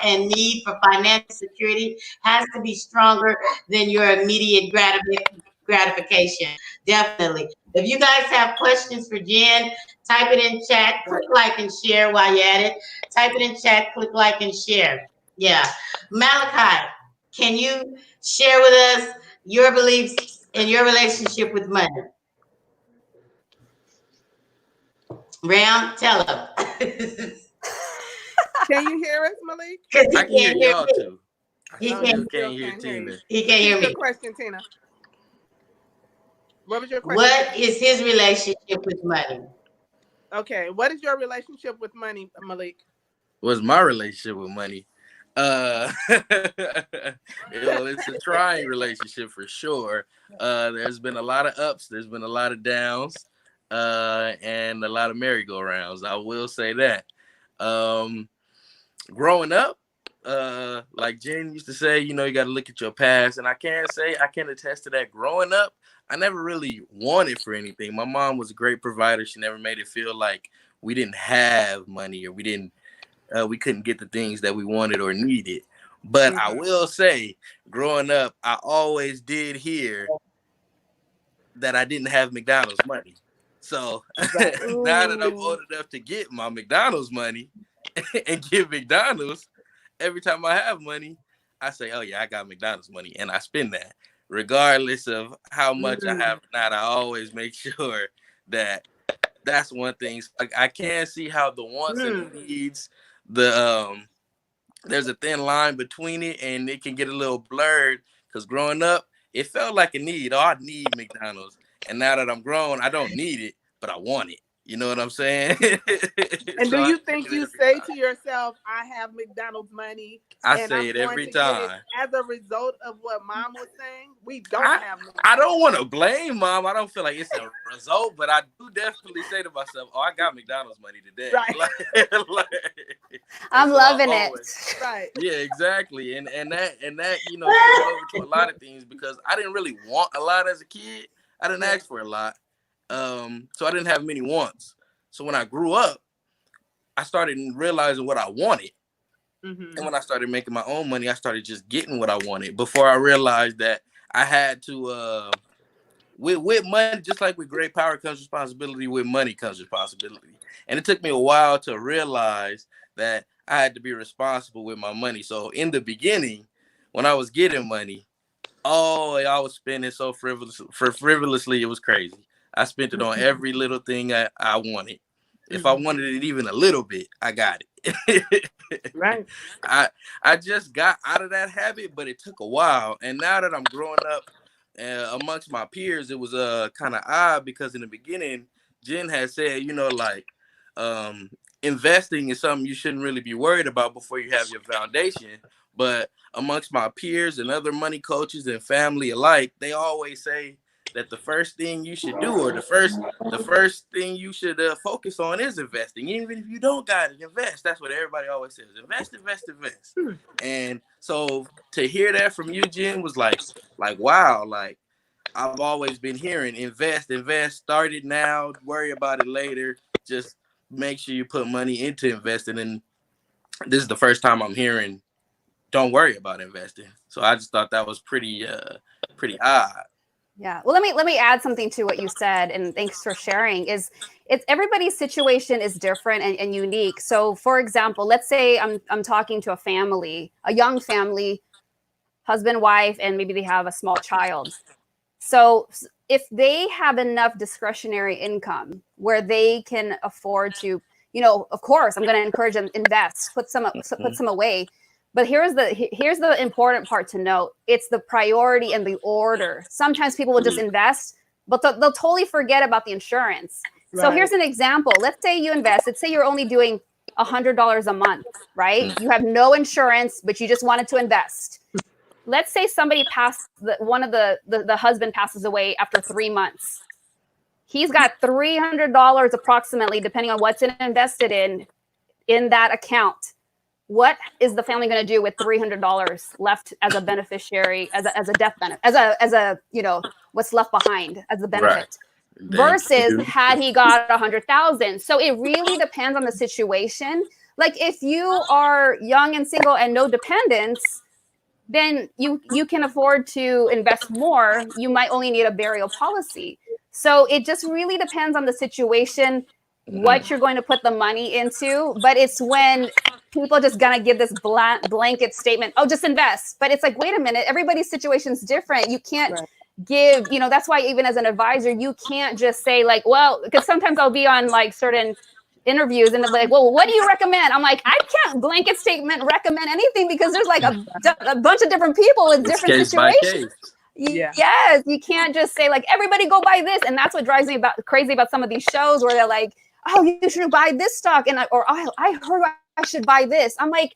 and need for financial security has to be stronger than your immediate gratification. Definitely. If you guys have questions for Jen, type it in chat, click like and share while you're at it. Type it in chat, click like and share. Yeah. Malachi, can you share with us your beliefs in your relationship with money? Ram, tell him. Can you hear us, Malik? Because I he can hear can't hear y'all me. too. I He No, still you can't. can't still hear can't hear you. Tina. He can't hear Repeat your me. question, Tina. What was your question, What Tina? is his relationship with money? Okay, what is your relationship with money, Malik? What's my relationship with money? It's a trying relationship for sure. There's been a lot of ups, there's been a lot of downs, and a lot of merry-go-rounds. I will say that. Um, Growing up, like Jen used to say, you got to look at your past, and I can attest to that. Growing up, I never really wanted for anything. My mom was a great provider. She never made it feel like we didn't have money or we couldn't get the things that we wanted or needed. But I will say, growing up, I always did hear that I didn't have McDonald's money. So now that I'm old enough to get my McDonald's money and get McDonald's, every time I have money, I say, "Oh yeah, I got McDonald's money," and I spend that, regardless of how much I have or not. I always make sure that that's one thing. I can see how the wants and the needs, the there's a thin line between it, and it can get a little blurred. Because growing up, it felt like a need. Oh, I need McDonald's, and now that I'm grown, I don't need it, but I want it. You know what I'm saying? And So do I you take think it you every say time. to yourself, I have McDonald's money I and say I'm it going every to get it time. as a result of what mom was saying? We don't I have I McDonald's. don't want to blame mom. I don't feel like it's a result, but I do definitely say to myself, "Oh, I got McDonald's money today." Right. And I'm so I loving it. always, Right. yeah, exactly, and that carried over to a lot of things because I didn't really want a lot as a kid. I didn't ask for a lot, so I didn't have many wants. So when I grew up, I started realizing what I wanted. And when I started making my own money, I started just getting what I wanted before I realized that I had to, with money, just like with great power comes responsibility, with money comes responsibility. And it took me a while to realize that I had to be responsible with my money. So in the beginning, when I was getting money, oh, I was spending so frivolously, it was crazy. I spent it on every little thing I wanted. If I wanted it even a little bit, I got it. Right. I just got out of that habit, but it took a while. And now that I'm growing up amongst my peers, it was kind of odd because in the beginning, Jen had said, investing is something you shouldn't really be worried about before you have your foundation. But amongst my peers and other money coaches and family alike, they always say that the first thing you should do, or the first thing you should focus on, is investing. Even if you don't got it, invest. That's what everybody always says: invest, invest, invest. And so to hear that from you, Jen, was like wow. Like, I've always been hearing invest, invest. Start it now. Worry about it later. Just make sure you put money into investing. And this is the first time I'm hearing don't worry about investing. So I just thought that was pretty odd. Yeah. Well, let me add something to what you said, and thanks for sharing. It's everybody's situation is different and unique. So, for example, let's say I'm talking to a family, a young family, husband, wife, and maybe they have a small child. So, if they have enough discretionary income where they can afford to, of course, I'm going to encourage them invest, put some away. But here's the important part to note. It's the priority and the order. Sometimes people will just invest, but they'll totally forget about the insurance. Right. So here's an example. Let's say you invest. Let's say you're only doing $100 a month, right? You have no insurance, but you just wanted to invest. Let's say somebody the husband passes away after 3 months. He's got $300 approximately, depending on what's invested in that account. What is the family going to do with $300 left as a beneficiary, as a death benefit, as a what's left behind as the benefit? Right. Versus had he got 100,000. So it really depends on the situation. Like if you are young and single and no dependents, then you can afford to invest more. You might only need a burial policy. So it just really depends on the situation, what you're going to put the money into. But it's when people just gonna give this blanket statement, oh, just invest. But it's like, wait a minute, everybody's situation is different. You can't give, that's why even as an advisor, you can't just say like, well, because sometimes I'll be on like certain interviews and they're like, well, what do you recommend? I'm like, I can't blanket statement recommend anything because there's like a bunch of different people with different situations. Yeah. Yes, you can't just say like everybody go buy this, and that's what drives me crazy about some of these shows where they're like, oh, you should buy this stock, and I heard I should buy this. I'm like,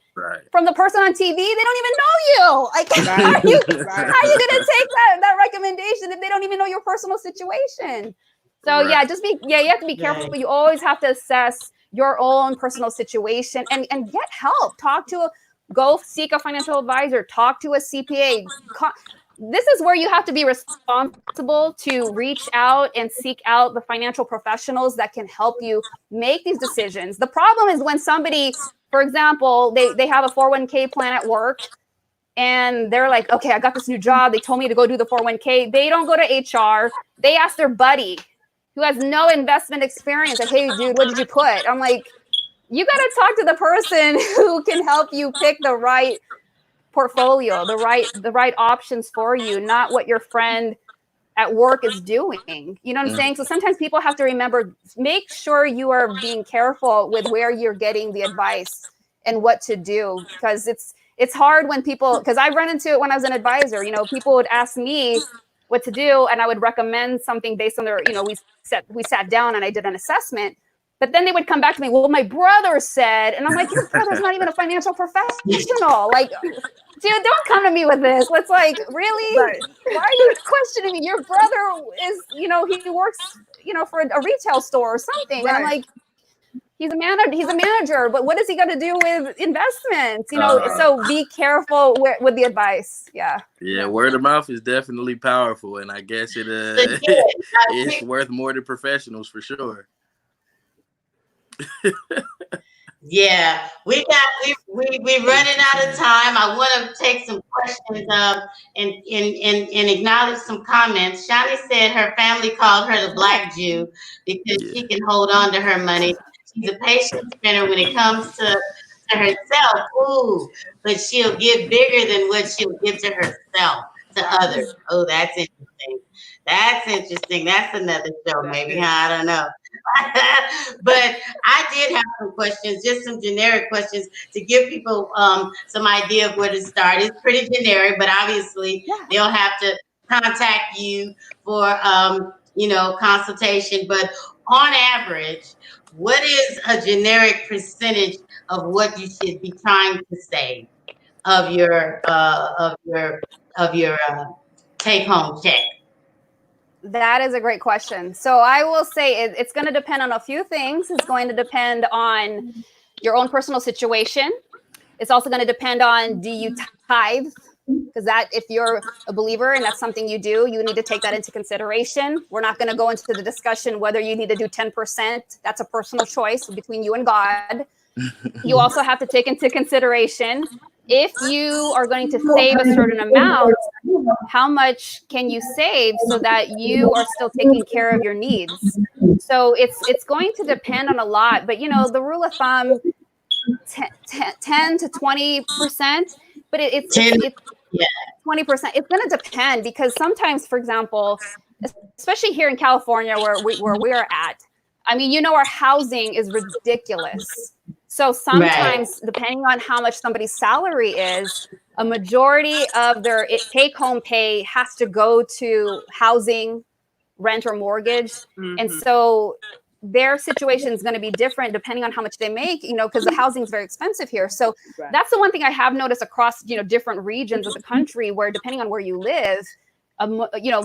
from the person on TV, they don't even know you. Like, how are you gonna take that recommendation if they don't even know your personal situation? So you have to be careful. You always have to assess your own personal situation and get help. Go seek a financial advisor. Talk to a CPA. This is where you have to be responsible to reach out and seek out the financial professionals that can help you make these decisions. The problem is when somebody, for example, they have a 401k plan at work and they're like, okay, I got this new job. They told me to go do the 401k. They don't go to HR. They ask their buddy who has no investment experience, like, hey, dude, what did you put? I'm like, you got to talk to the person who can help you pick the right portfolio, the right options for you, not what your friend at work is doing. You know what I'm saying? So sometimes people have to remember, make sure you are being careful with where you're getting the advice and what to do, because it's hard when people, because I run into it when I was an advisor, people would ask me what to do and I would recommend something based on their, we sat down and I did an assessment. But then they would come back to me, well, my brother said, and I'm like, your brother's not even a financial professional. Like, dude, don't come to me with this. It's like, really? Right. Why are you questioning me? Your brother is, he works, for a retail store or something. Right. And I'm like, he's a manager, but what does he got to do with investments? So be careful with the advice. Yeah. Yeah, word of mouth is definitely powerful, and I guess it's worth more than professionals for sure. Yeah, we're running out of time. I want to take some questions and acknowledge some comments. Shani said her family called her the Black Jew because she can hold on to her money. She's a patient spender when it comes to herself. Ooh, but she'll give bigger than what she'll give to herself, to others. Oh, that's interesting. That's another show, maybe. I don't know. But I did have some questions, just some generic questions to give people some idea of where to start. It's pretty generic, but obviously they'll have to contact you for consultation. But on average, what is a generic percentage of what you should be trying to save of your take-home check? That is a great question. So I will say it's going to depend on a few things. It's going to depend on your own personal situation. It's also going to depend on, do you tithe? Because if you're a believer and that's something you do, you need to take that into consideration. We're not going to go into the discussion whether you need to do 10%. That's a personal choice between you and God. You also have to take into consideration, if you are going to save a certain amount, how much can you save so that you are still taking care of your needs? So it's going to depend on a lot, but the rule of thumb, 10 to 20%, but it's 20%. It's going to depend, because sometimes, for example, especially here in California where we're at, our housing is ridiculous. So sometimes, depending on how much somebody's salary is, a majority of their take-home pay has to go to housing, rent, or mortgage. Mm-hmm. And so their situation is going to be different depending on how much they make, because the housing is very expensive here. So that's the one thing I have noticed across, different regions of the country, where depending on where you live,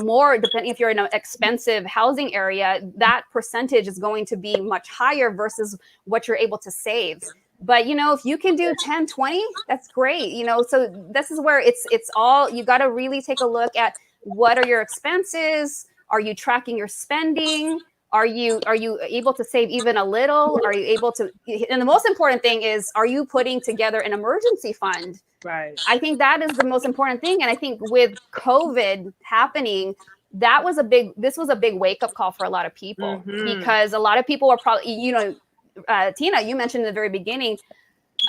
more depending if you're in an expensive housing area, that percentage is going to be much higher versus what you're able to save. But, if you can do 10, 20, that's great. So this is where it's all, you got to really take a look at, what are your expenses? Are you tracking your spending? Are you able to save even a little? Are you able to, and the most important thing is, are you putting together an emergency fund? Right. I think that is the most important thing. And I think with COVID happening, this was a big wake-up call for a lot of people, because a lot of people were probably, Tina, you mentioned in the very beginning,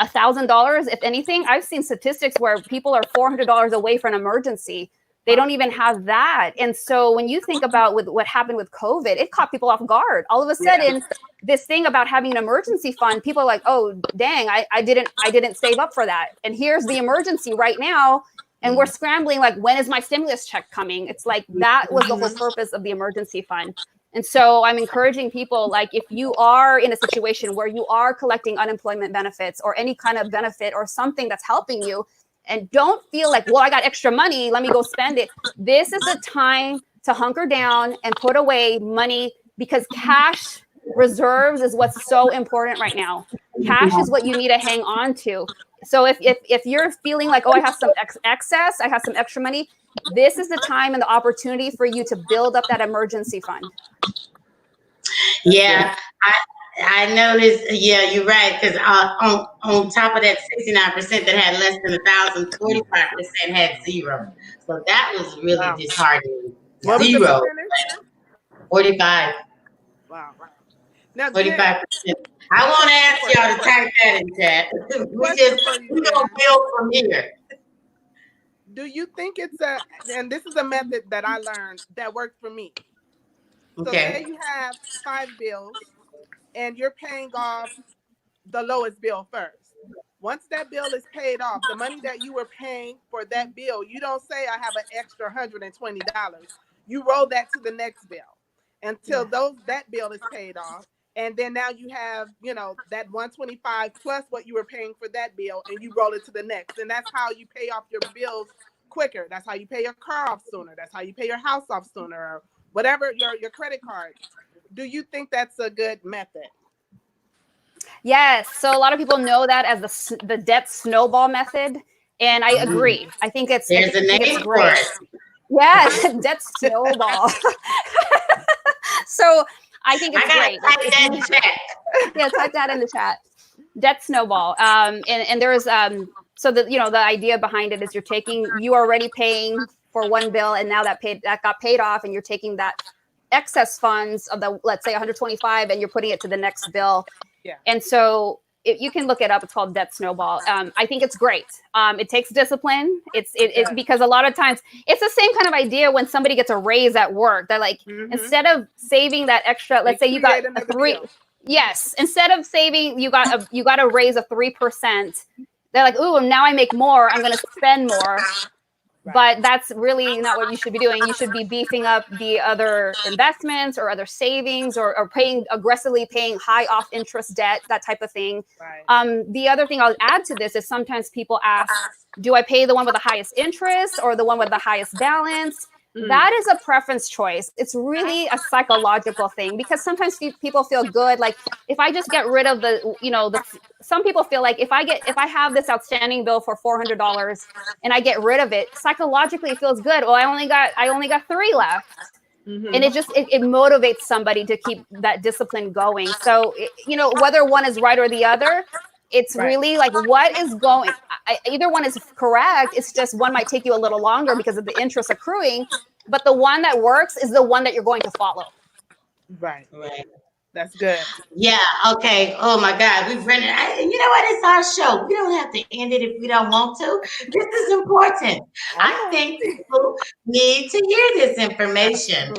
$1,000, if anything. I've seen statistics where people are $400 away from an emergency. They don't even have that. And so when you think about with what happened with COVID, it caught people off guard. All of a sudden, this thing about having an emergency fund, people are like, oh, dang, I didn't save up for that. And here's the emergency right now. And we're scrambling, like, when is my stimulus check coming? It's like, that was the whole purpose of the emergency fund. And so I'm encouraging people, like, if you are in a situation where you are collecting unemployment benefits or any kind of benefit or something that's helping you, and don't feel like, well, I got extra money, let me go spend it. This is the time to hunker down and put away money, because cash reserves is what's so important right now. Cash is what you need to hang on to. So if you're feeling like, oh, I have some excess, I have some extra money, this is the time and the opportunity for you to build up that emergency fund. Yeah, I noticed. Yeah, you're right. Because on top of that 69% that had less than 1,000, 45% had zero. So that was really disheartening. What was the Zero. percentage? 45. Wow. Now, 45%. I won't ask y'all to type that in chat. We gonna build from here. Do you think it's and this is a method that I learned that worked for me. So say you have 5 bills and you're paying off the lowest bill first. Once that bill is paid off, the money that you were paying for that bill, you don't say, I have an extra $120. You roll that to the next bill until that bill is paid off. And then now you have, that 125 plus what you were paying for that bill, and you roll it to the next. And that's how you pay off your bills quicker. That's how you pay your car off sooner. That's how you pay your house off sooner, or whatever, your credit card. Do you think that's a good method? Yes. So a lot of people know that as the debt snowball method. And I agree. I think it's, There's a name for it. Yeah, debt snowball. So I think it's great. Type that in the chat. Yeah, type that in the chat. Debt snowball. And there's so the idea behind it is you are already paying for one bill, and now that got paid off, and you're taking that excess funds of the, let's say 125, and you're putting it to the next bill. Yeah. And so you can look it up. It's called debt snowball. I think it's great. It takes discipline. It's because a lot of times it's the same kind of idea when somebody gets a raise at work. They're like, instead of saving that extra, let's say you got a 3. Yes. Instead of saving, you got a raise of 3%. They're like, ooh, now I make more. I'm going to spend more. But that's really not what you should be doing. You should be beefing up the other investments or other savings, or aggressively paying high off interest debt, that type of thing. Right. The other thing I'll add to this is sometimes people ask, do I pay the one with the highest interest or the one with the highest balance? That is a preference choice. It's really a psychological thing, because sometimes people feel good. Like, if I just get rid of some people feel like if I have this outstanding bill for $400 and I get rid of it, psychologically it feels good. Well, I only got 3 left. And it motivates somebody to keep that discipline going. So, whether one is right or the other, it's really like, what is going, either one is correct. It's just one might take you a little longer because of the interest accruing, but the one that works is the one that you're going to follow. Right. That's good. Yeah. Okay. Oh my God. We've rented. You know what? It's our show. We don't have to end it if we don't want to. This is important. I think people need to hear this information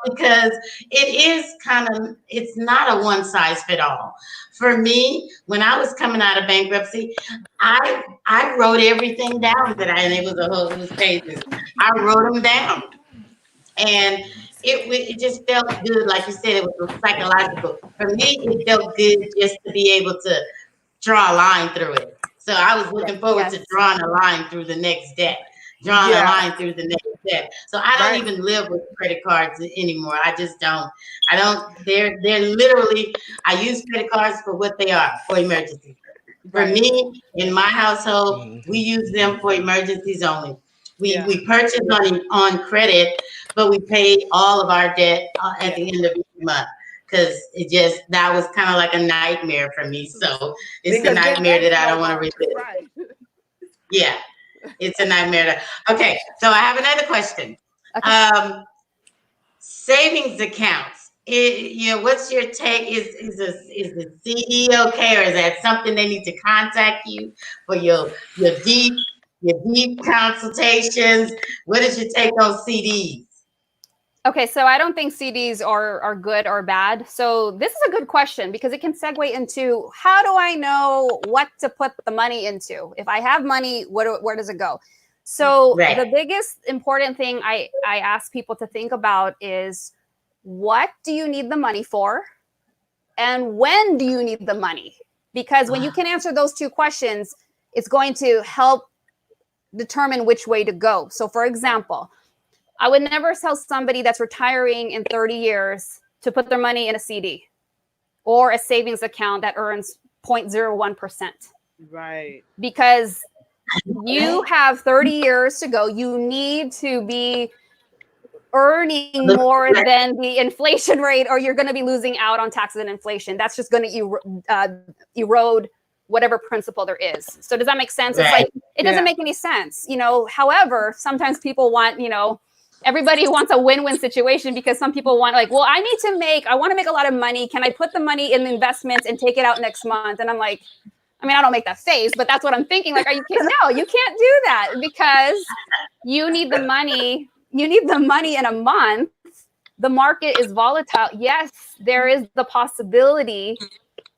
because it's not a one size fit all. For me, when I was coming out of bankruptcy, I wrote everything down it was pages. I wrote them down, and it just felt good. Like you said, it was psychological. For me, it felt good just to be able to draw a line through it. So I was looking forward to drawing a line through the next debt, drawing a line through the next debt. So I don't even live with credit cards anymore. I just don't. They're literally, I use credit cards for what they are, for emergencies. For me, in my household, we use them for emergencies only. We purchase on credit, but we pay all of our debt at the end of each month, because that was kind of like a nightmare for me. So it's a nightmare that I don't want to revisit. Right. Yeah, it's a nightmare. Okay, so I have another question. Okay. Savings accounts. What's your take? Is the CD okay, or is that something they need to contact you for your deep consultations? What is your take on CDs? Okay, so I don't think CDs are good or bad. So this is a good question because it can segue into how do I know what to put the money into? If I have money, where does it go? So Right. the biggest important thing I ask people to think about is what do you need the money for? And when do you need the money? Because when you can answer those two questions, it's going to help determine which way to go. So for example, I would never tell somebody that's retiring in 30 years to put their money in a CD or a savings account that earns 0.01%. Right. Because you have 30 years to go. You need to be earning more than the inflation rate, or you're going to be losing out on taxes and inflation. That's just going to erode whatever principle there is. So does that make sense? It's like, it doesn't make any sense, However, sometimes people want, everybody wants a win-win situation because some people want like, well, I want to make a lot of money. Can I put the money in investments and take it out next month? And I'm like, I don't make that face, but that's what I'm thinking. Like, are you kidding? No, you can't do that because you need the money. You need the money in a month. The market is volatile. Yes, there is the possibility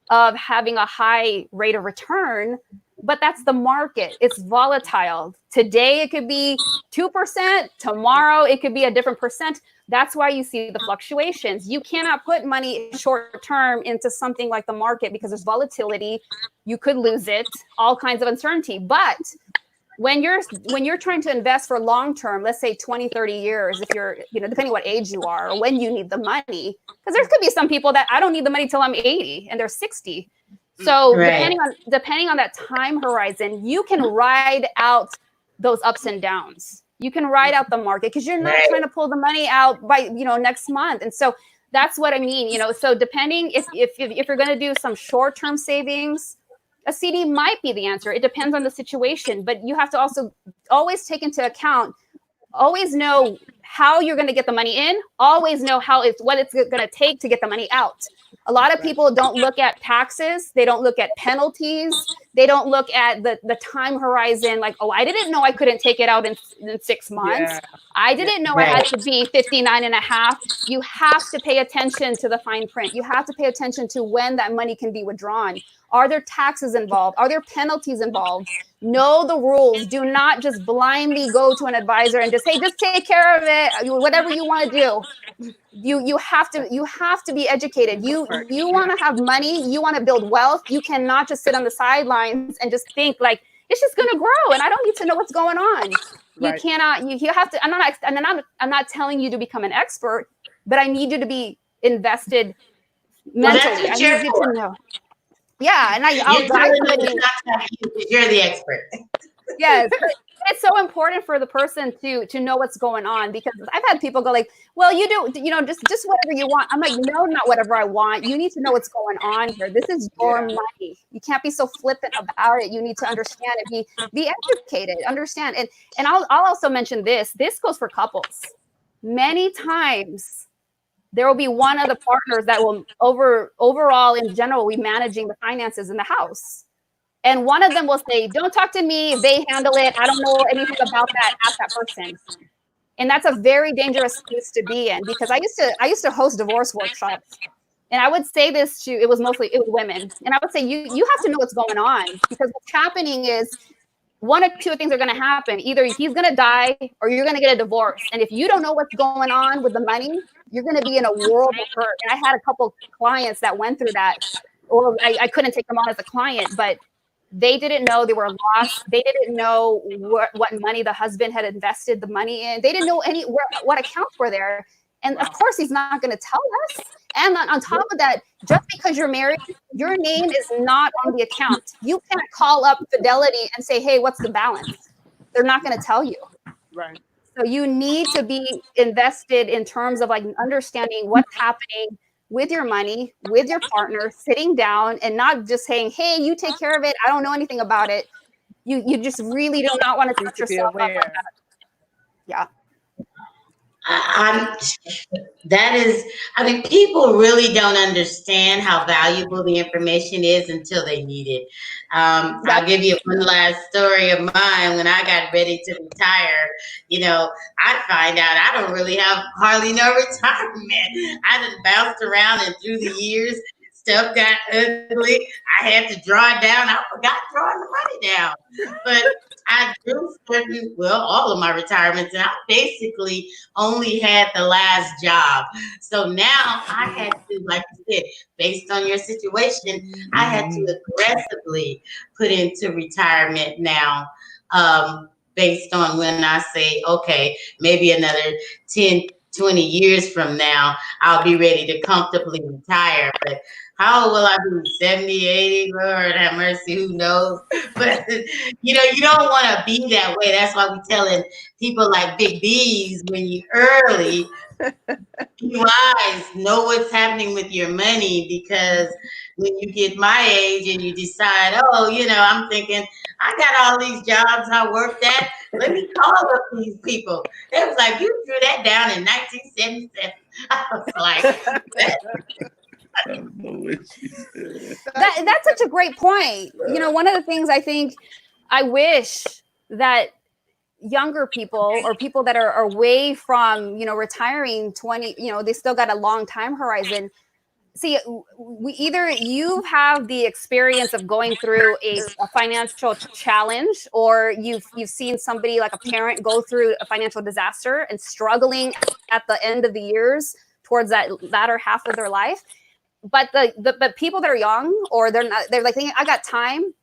of having a high rate of return, but that's the market. It's volatile. Today it could be 2%. Tomorrow it could be a different percent. That's why you see the fluctuations. You cannot put money short term into something like the market because there's volatility. You could lose it, all kinds of uncertainty. But when you're trying to invest for long term, let's say 20, 30 years, if you're, depending what age you are or when you need the money, because there could be some people that I don't need the money till I'm 80 and they're 60. So depending on that time horizon, you can ride out those ups and downs. You can ride out the market because you're not trying to pull the money out by, next month. And so that's what I mean, so depending if you're going to do some short-term savings, a CD might be the answer. It depends on the situation, but you have to also always take into account, always know how you're going to get the money in, always know what it's going to take to get the money out. A lot of people don't look at taxes. They don't look at penalties. They don't look at the time horizon. Like, oh, I didn't know I couldn't take it out in 6 months. Yeah. I didn't know I had to be 59 and a half. You have to pay attention to the fine print. You have to pay attention to when that money can be withdrawn. Are there taxes involved? Are there penalties involved? Know the rules. Do not just blindly go to an advisor and just, hey, just take care of it. Whatever you want to do. You have to be educated. You want to have money. You want to build wealth. You cannot just sit on the sidelines and just think like it's just going to grow and I don't need to know what's going on. You cannot. You have to. I'm not telling you to become an expert, but I need you to be invested mentally. That's what you're for. To know. Yeah, and I'll guide somebody. You're the expert. Yes. It's so important for the person to know what's going on because I've had people go like, well, you do, just whatever you want. I'm like, no, not whatever I want. You need to know what's going on here. This is your money. You can't be so flippant about it. You need to understand and be educated, understand. And I'll also mention this goes for couples. Many times there will be one of the partners that will overall in general, be managing the finances in the house. And one of them will say, don't talk to me. They handle it. I don't know anything about that. Ask that person. And that's a very dangerous place to be in because I used to host divorce workshops. And I would say this it was women. And I would say, you have to know what's going on because what's happening is one or two things are going to happen. Either he's going to die or you're going to get a divorce. And if you don't know what's going on with the money, you're going to be in a world of hurt. And I had a couple clients that went through that, or I couldn't take them on as a client, but they didn't know they were lost. They didn't know what money the husband had invested the money in. They didn't know what accounts were there. And of course, he's not going to tell us. And on top of that, just because you're married, your name is not on the account. You can't call up Fidelity and say, hey, what's the balance? They're not going to tell you. Right. So you need to be invested in terms of like understanding what's happening with your money, with your partner, sitting down and not just saying, hey, you take care of it. I don't know anything about it. You just really do not want to set yourself up like that. Yeah. I'm that is, I mean, people really don't understand how valuable the information is until they need it. I'll give you one last story of mine. When I got ready to retire, I find out I don't really have hardly no retirement. I just bounced around, and through the years, stuff got ugly. I had to draw it down. I forgot drawing the money down. But I drew all of my retirements, and I basically only had the last job. So now I had to, like you said, based on your situation, I had to aggressively put into retirement now, based on when I say, okay, maybe another 10, 20 years from now, I'll be ready to comfortably retire. But how will I be 70, 80? Lord have mercy, who knows? But, you don't want to be that way. That's why we're telling people like Big B's, when you early, be wise, know what's happening with your money, because when you get my age and you decide, I'm thinking, I got all these jobs I worked at. Let me call up these people. They was like, you drew that down in 1977. I was like, I don't know what she said. That's such a great point. One of the things I think I wish that younger people or people that are away from, retiring 20, they still got a long time horizon. See, you have the experience of going through a financial challenge, or you've seen somebody like a parent go through a financial disaster and struggling at the end of the years towards that latter half of their life. But but people that are young, or they're like thinking, I got time.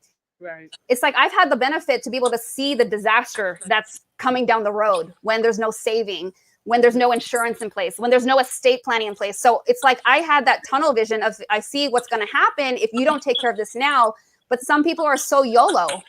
Right. It's like I've had the benefit to be able to see the disaster that's coming down the road when there's no saving, when there's no insurance in place, when there's no estate planning in place. So it's like I had that tunnel vision of, I see what's going to happen if you don't take care of this now. But some people are so YOLO,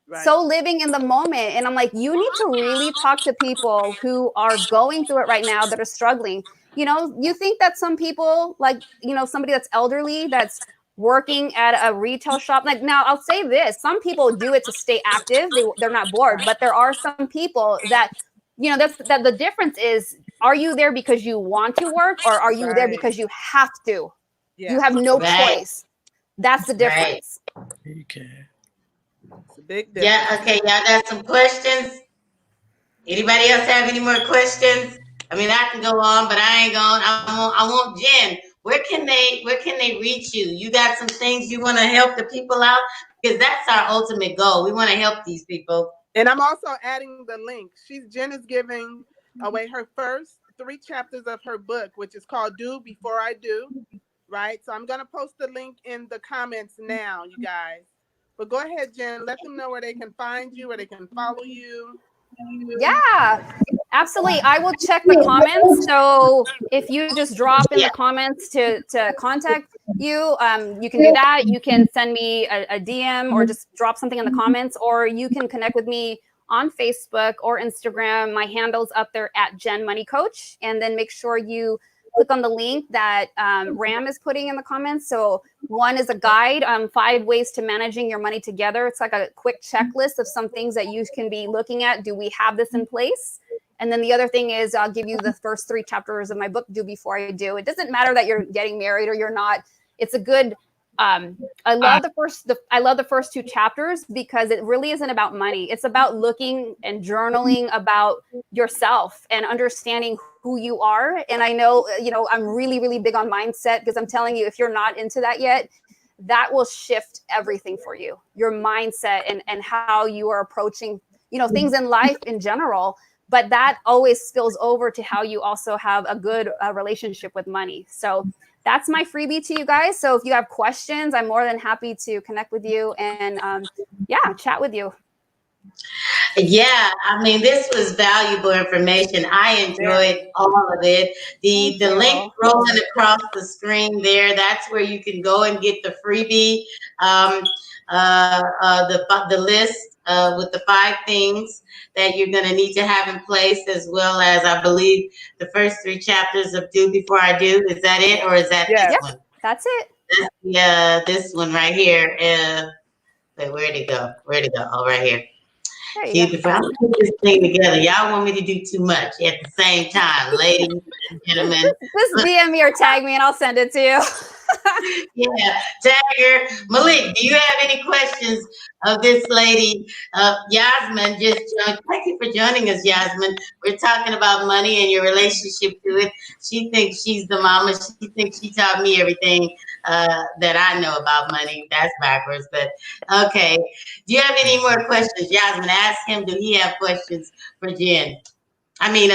right, so living in the moment. And I'm like, you need to really talk to people who are going through it right now, that are struggling. You think that some people, like, somebody that's elderly, that's working at a retail shop. Like, now I'll say this, some people do it to stay active. They're not bored, but there are some people that, that the difference is, are you there because you want to work, or are you there because you have to? Yeah. You have no choice. That's the difference. Okay. It's a big difference. Yeah, okay, y'all got some questions? Anybody else have any more questions? I mean, I can go on, but I ain't going. I want Jen. Where can they reach you? You got some things you want to help the people out? Because that's our ultimate goal. We want to help these people. And I'm also adding the link. Jen is giving away her first 3 chapters of her book, which is called Do Before I Do. Right? So I'm going to post the link in the comments now, you guys. But go ahead, Jen. Let them know where they can find you, where they can follow you. Yeah, absolutely. I will check the comments. So if you just drop in the comments to contact you, you can do that. You can send me a DM, or just drop something in the comments, or you can connect with me on Facebook or Instagram. My handle's up there at Jen Money Coach. And then make sure you click on the link that Ram is putting in the comments. So one is a guide on 5 ways to managing your money together. It's like a quick checklist of some things that you can be looking at. Do we have this in place? And then the other thing is, I'll give you the first 3 chapters of my book, Do Before I Do. It doesn't matter that you're getting married or you're not. It's a good, I love the first 2 chapters, because it really isn't about money. It's about looking and journaling about yourself and understanding who you are. And I know, I'm really, really big on mindset, because I'm telling you, if you're not into that yet, that will shift everything for you. Your mindset and how you are approaching, things in life in general. But that always spills over to how you also have a good relationship with money. So that's my freebie to you guys. So if you have questions, I'm more than happy to connect with you and chat with you. Yeah, I mean, this was valuable information. I enjoyed all of it. The link rolling across the screen there, that's where you can go and get the freebie, the list with the 5 things that you're going to need to have in place, as well as, I believe, the first 3 chapters of Do Before I Do. Is that it, or is that this one? That's it. Yeah, this one right here. Wait, where'd it go? Oh, right here. There you Keep go. it from put this thing together. Y'all want me to do too much at the same time, ladies and gentlemen. Just DM me or tag me and I'll send it to you. Yeah, Tiger. Malik, do you have any questions of this lady? Yasmin just joined. Thank you for joining us, Yasmin. We're talking about money and your relationship to it. She thinks she's the mama. She thinks she taught me everything that I know about money. That's backwards, but okay. Do you have any more questions, Yasmin? Ask him. Do he have questions for Jen? I mean,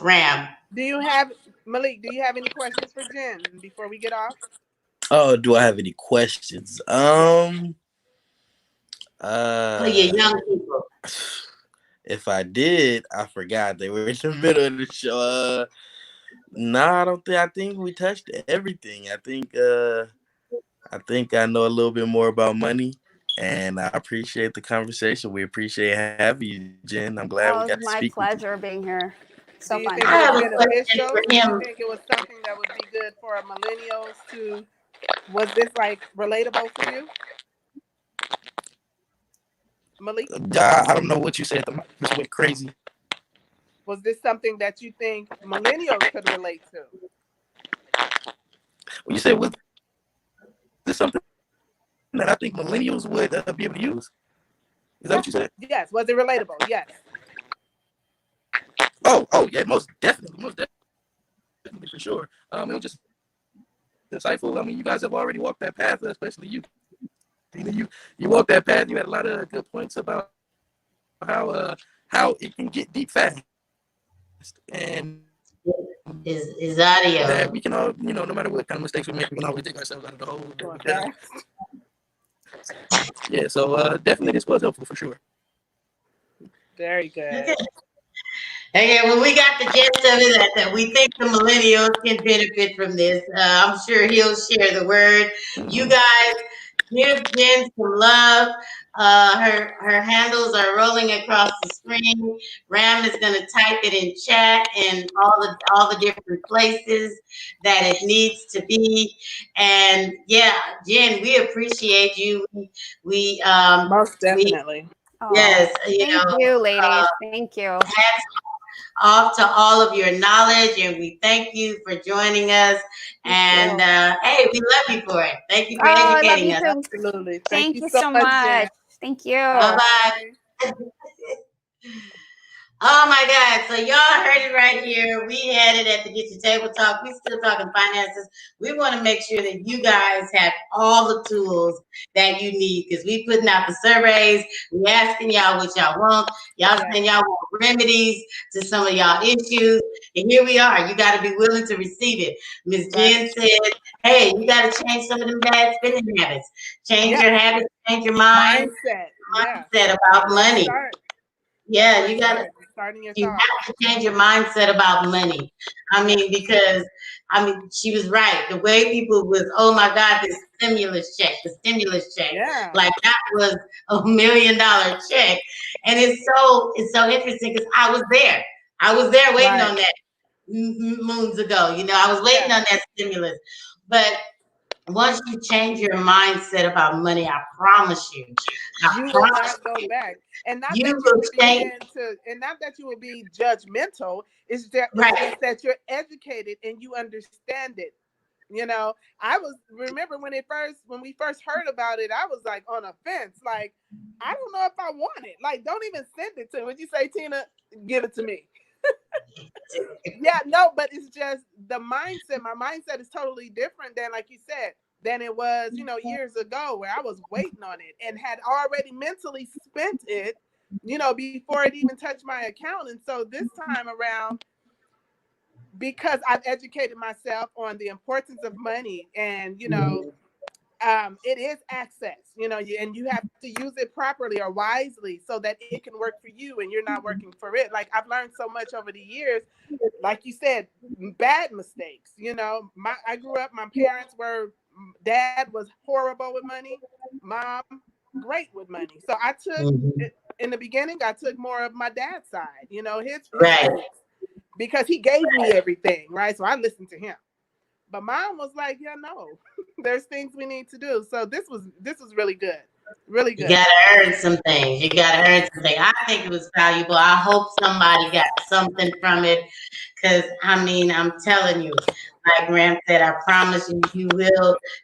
Ram. Do you have Malik? Do you have any questions for Jen before we get off? Oh, do I have any questions? Yeah. For your Uh, young people. if I did, I forgot they were in the middle of the show. No, I don't think. I think we touched everything. I think I know a little bit more about money, and I appreciate the conversation. We appreciate having you, Jen. I'm glad we Oh, got it to was my speak with you. pleasure being here. Do So you fun. think I it was have a question beneficial? for Do you him. think it was something that would be good for millennials to? Was this like relatable for you, Malik? I don't know what you said. The mic just went crazy. Was this something that you think millennials could relate to? Well, you said was this something that I think millennials would be able to use? Is that what you said? Yes. Was it relatable? Yes. Oh, yeah, most definitely for sure. It was just insightful. I mean, you guys have already walked that path, especially you. You walked that path. You had a lot of good points about how it can get deep fast, and Is audio. that we can all, no matter what kind of mistakes we make, we can always take ourselves out of the hole. Okay. Yeah, so definitely this was helpful for sure. Very good. Okay, well, we got the gist of it that we think the millennials can benefit from this. I'm sure he'll share the word. You guys give Jen some love. Her handles are rolling across the screen. Ram is going to type it in chat and all the different places that it needs to be. And yeah, Jen, we appreciate you. We Most we definitely. Oh, yes, thank you, ladies. Thank you. hats off to all of your knowledge, and we thank you for joining us. And hey, we love you for it. Thank you for Oh, I love educating you us. too. Absolutely. Thank Thank you you so so much, much. Jen. Thank you. Bye bye. Bye. Oh my God. So y'all heard it right here. We had it at the Get Your Table Talk. We still talking finances. We want to make sure that you guys have all the tools that you need because we putting out the surveys. We asking y'all what y'all want. Y'all saying y'all want remedies to some of y'all issues. And here we are. You got to be willing to receive it. Ms. Jen said, hey, you got to change some of them bad spending habits. Change your habits, change your mind. Mindset. Yeah. Mindset about money. Yeah, you got to. Starting your You thoughts. have to change your mindset about money. I mean, because she was right. The way people was, oh my God, the stimulus check. Yeah. Like that was $1 million check. And it's so interesting because I was there. I was there waiting on that moons ago. I was waiting on that stimulus. But once you change your mindset about money, I promise you, you will not go back. And not that you will begin to, and not that you will be judgmental. It's just that you're educated and you understand it. I remember when we first heard about it, I was like on a fence. Like, I don't know if I want it. Like, don't even send it to me. Would you say, Tina, give it to me? Yeah, no, but it's just the mindset. My mindset is totally different than, like you said, than it was, years ago where I was waiting on it and had already mentally spent it, before it even touched my account. And so this time around, because I've educated myself on the importance of money and, it is access, and you have to use it properly or wisely so that it can work for you and you're not working for it. Like, I've learned so much over the years, like you said, bad mistakes. I grew up, my parents dad was horrible with money, mom great with money. So I took, in the beginning, I took more of my dad's side, his because he gave me everything, right? So I listened to him. But mom was like, yeah, no, there's things we need to do. So this was really good. Really You good. gotta earn some things. You gotta earn something. I think it was valuable. I hope somebody got something from it. Cause I mean, I'm telling you, like Graham said, I promise you,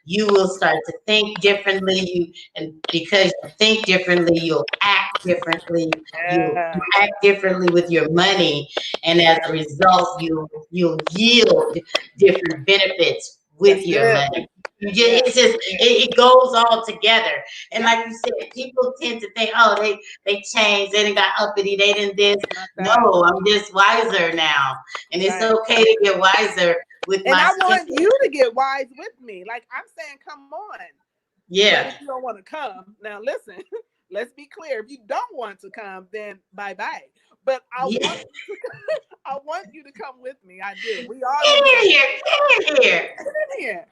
you will start to think differently. And because you think differently, you'll act differently. You'll Yeah. act differently with your money, and as a result, you'll yield different benefits with That's your good. money. Yeah. It goes all together. And Yeah. like you said, people tend to think, oh, they changed, they didn't got uppity, they didn't this. Not that. No, I'm just wiser now. And it's Right. okay to get wiser with And my I want skill. you to get wise with me. Like I'm saying, come on. But Yeah. if you don't want to come, now listen, let's be clear. If you don't want to come, then bye bye. But Yeah. I want you to come with me. I do. We all Get need to in come here. Get in here. here.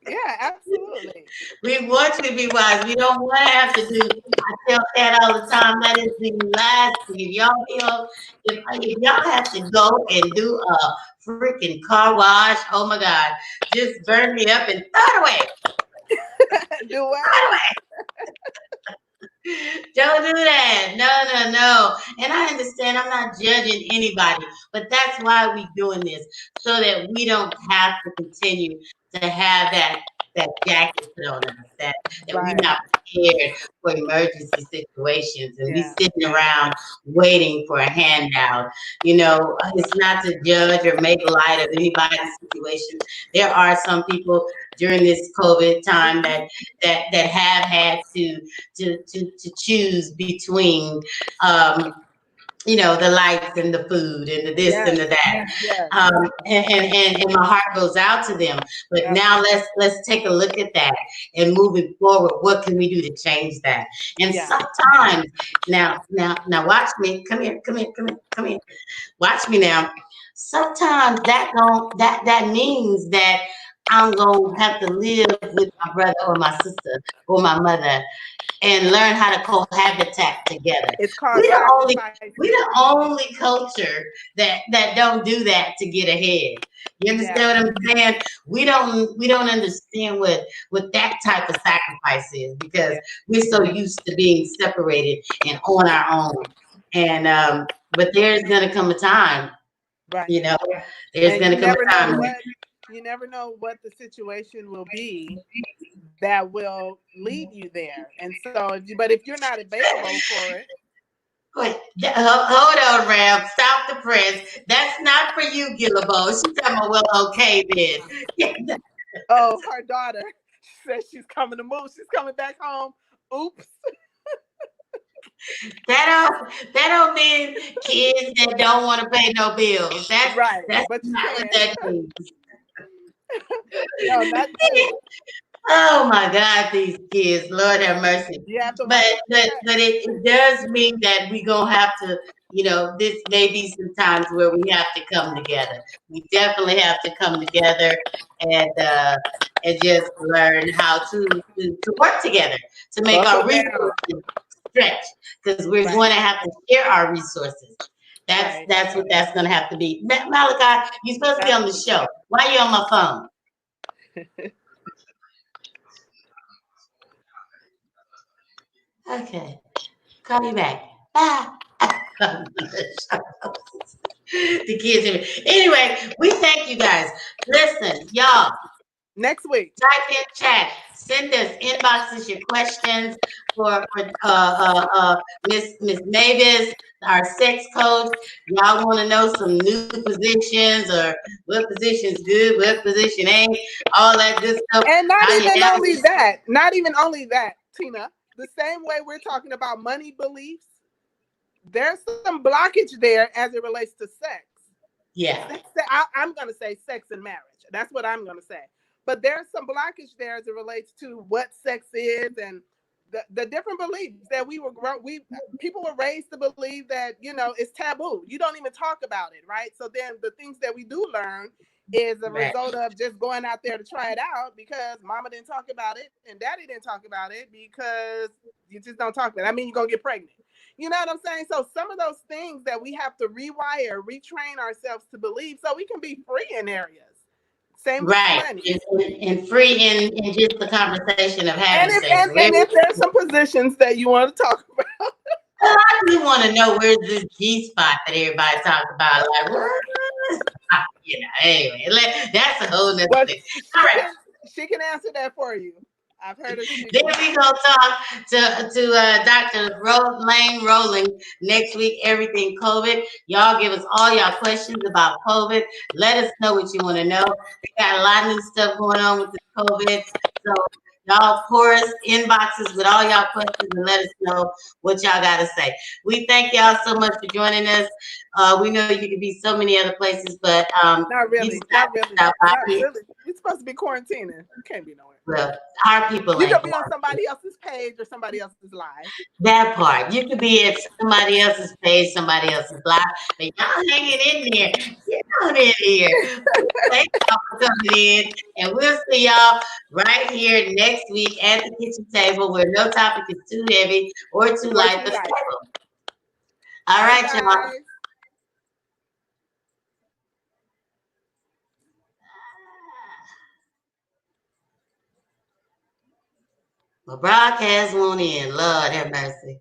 Yeah, absolutely. We want you to be wise. We don't want to have to do. I tell that all the time. That is the last thing. If y'all feel, if y'all have to go and do a freaking car wash, oh my God, just burn me up and throw it away. Do what? Throw it away. Don't do that. No, no, no. And I understand I'm not judging anybody, but that's why we're doing this, so that we don't have to continue to have that jacket put on us, that we're Right. not prepared for emergency situations and we Yeah. sitting around waiting for a handout. You know, it's not to judge or make light of anybody's situation. There are some people during this COVID time that have had to choose between the lights and the food and the this and Yes. the that. Yes. And my heart goes out to them. But Yep. now let's take a look at that and moving forward, what can we do to change that? And Yeah. sometimes now watch me. Come here, come here, come here, come here. Watch me now. Sometimes that means that I'm gonna have to live with my brother or my sister or my mother and learn how to cohabitate together. It's called We the only we sacrificing. the only culture that don't do that to get ahead. You Yeah. understand what I'm saying? We don't understand what that type of sacrifice is, because Yeah. we're so used to being separated and on our own. And but there's gonna come a time, Right. you know, there's And gonna come a time. you never know what the situation will be that will lead you there. And so but if you're not available for it. Wait, hold on, Ram. Stop the press. That's not for you, Gillabo. She's talking about, well, okay then. Oh, her daughter says she's coming to move. She's coming back home. Oops. That don't mean kids that don't want to pay no bills. Right. That's But you not what can. that means. No, not you. Oh my God, these kids, Lord have mercy. You have to But write a but check. but it does mean that we gonna have to, this may be some times where we have to come together. We definitely have to come together and just learn how to work together to make Buckle our down. resources stretch, because we're Right. going to have to share our resources. That's Right. that's what that's gonna have to be. Malachi, you're supposed to be on the Absolutely. show. Why are you on my phone? Okay. Call you back. Bye. The kids hear me. Anyway, we thank you guys. Listen, y'all, Next week. type in chat. Send us inboxes your questions for Miss Mavis, our sex coach. Y'all want to know some new positions, or what position's good, what position ain't, all that good stuff. And not How you even only navigate. that. Not even only that, Tina. The same way we're talking about money beliefs, there's some blockage there as it relates to sex. Yeah. I'm going to say sex and marriage. That's what I'm going to say. But there's some blockage there as it relates to what sex is and the different beliefs that people were raised to believe that, it's taboo. You don't even talk about it, right? So then the things that we do learn is a Right. result of just going out there to try it out because mama didn't talk about it and daddy didn't talk about it because you just don't talk about it. I mean, you're going to get pregnant. You know what I'm saying? So some of those things that we have to rewire, retrain ourselves to believe so we can be free in areas. Same with Right. money. And free in just the conversation of And having if sex. and if there's some positions that you want to talk about. I really want to know where's this G spot that everybody talks about. Like, what? You know, anyway, that's a whole nother Well, thing. All right. she can answer that for you. I've heard her speak. Then we gonna talk to Dr. Lane Rowland next week. Everything COVID. Y'all give us all y'all questions about COVID. Let us know what you want to know. We got a lot of new stuff going on with the COVID. So y'all pour us inboxes with all y'all questions and let us know what y'all got to say. We thank y'all so much for joining us. We know you could be so many other places, but not really. Not really. You're supposed to be quarantining. You can't be nowhere. Well, our people you ain't. could be on somebody else's page or somebody else's live. That part. You could be at somebody else's page, somebody else's live, but y'all hanging in there. Get on in here. Thank y'all for coming in, and we'll see y'all right here next week at the kitchen table where no topic is too heavy or too light, but stable. All right, y'all. My broadcast won't end. Lord have mercy.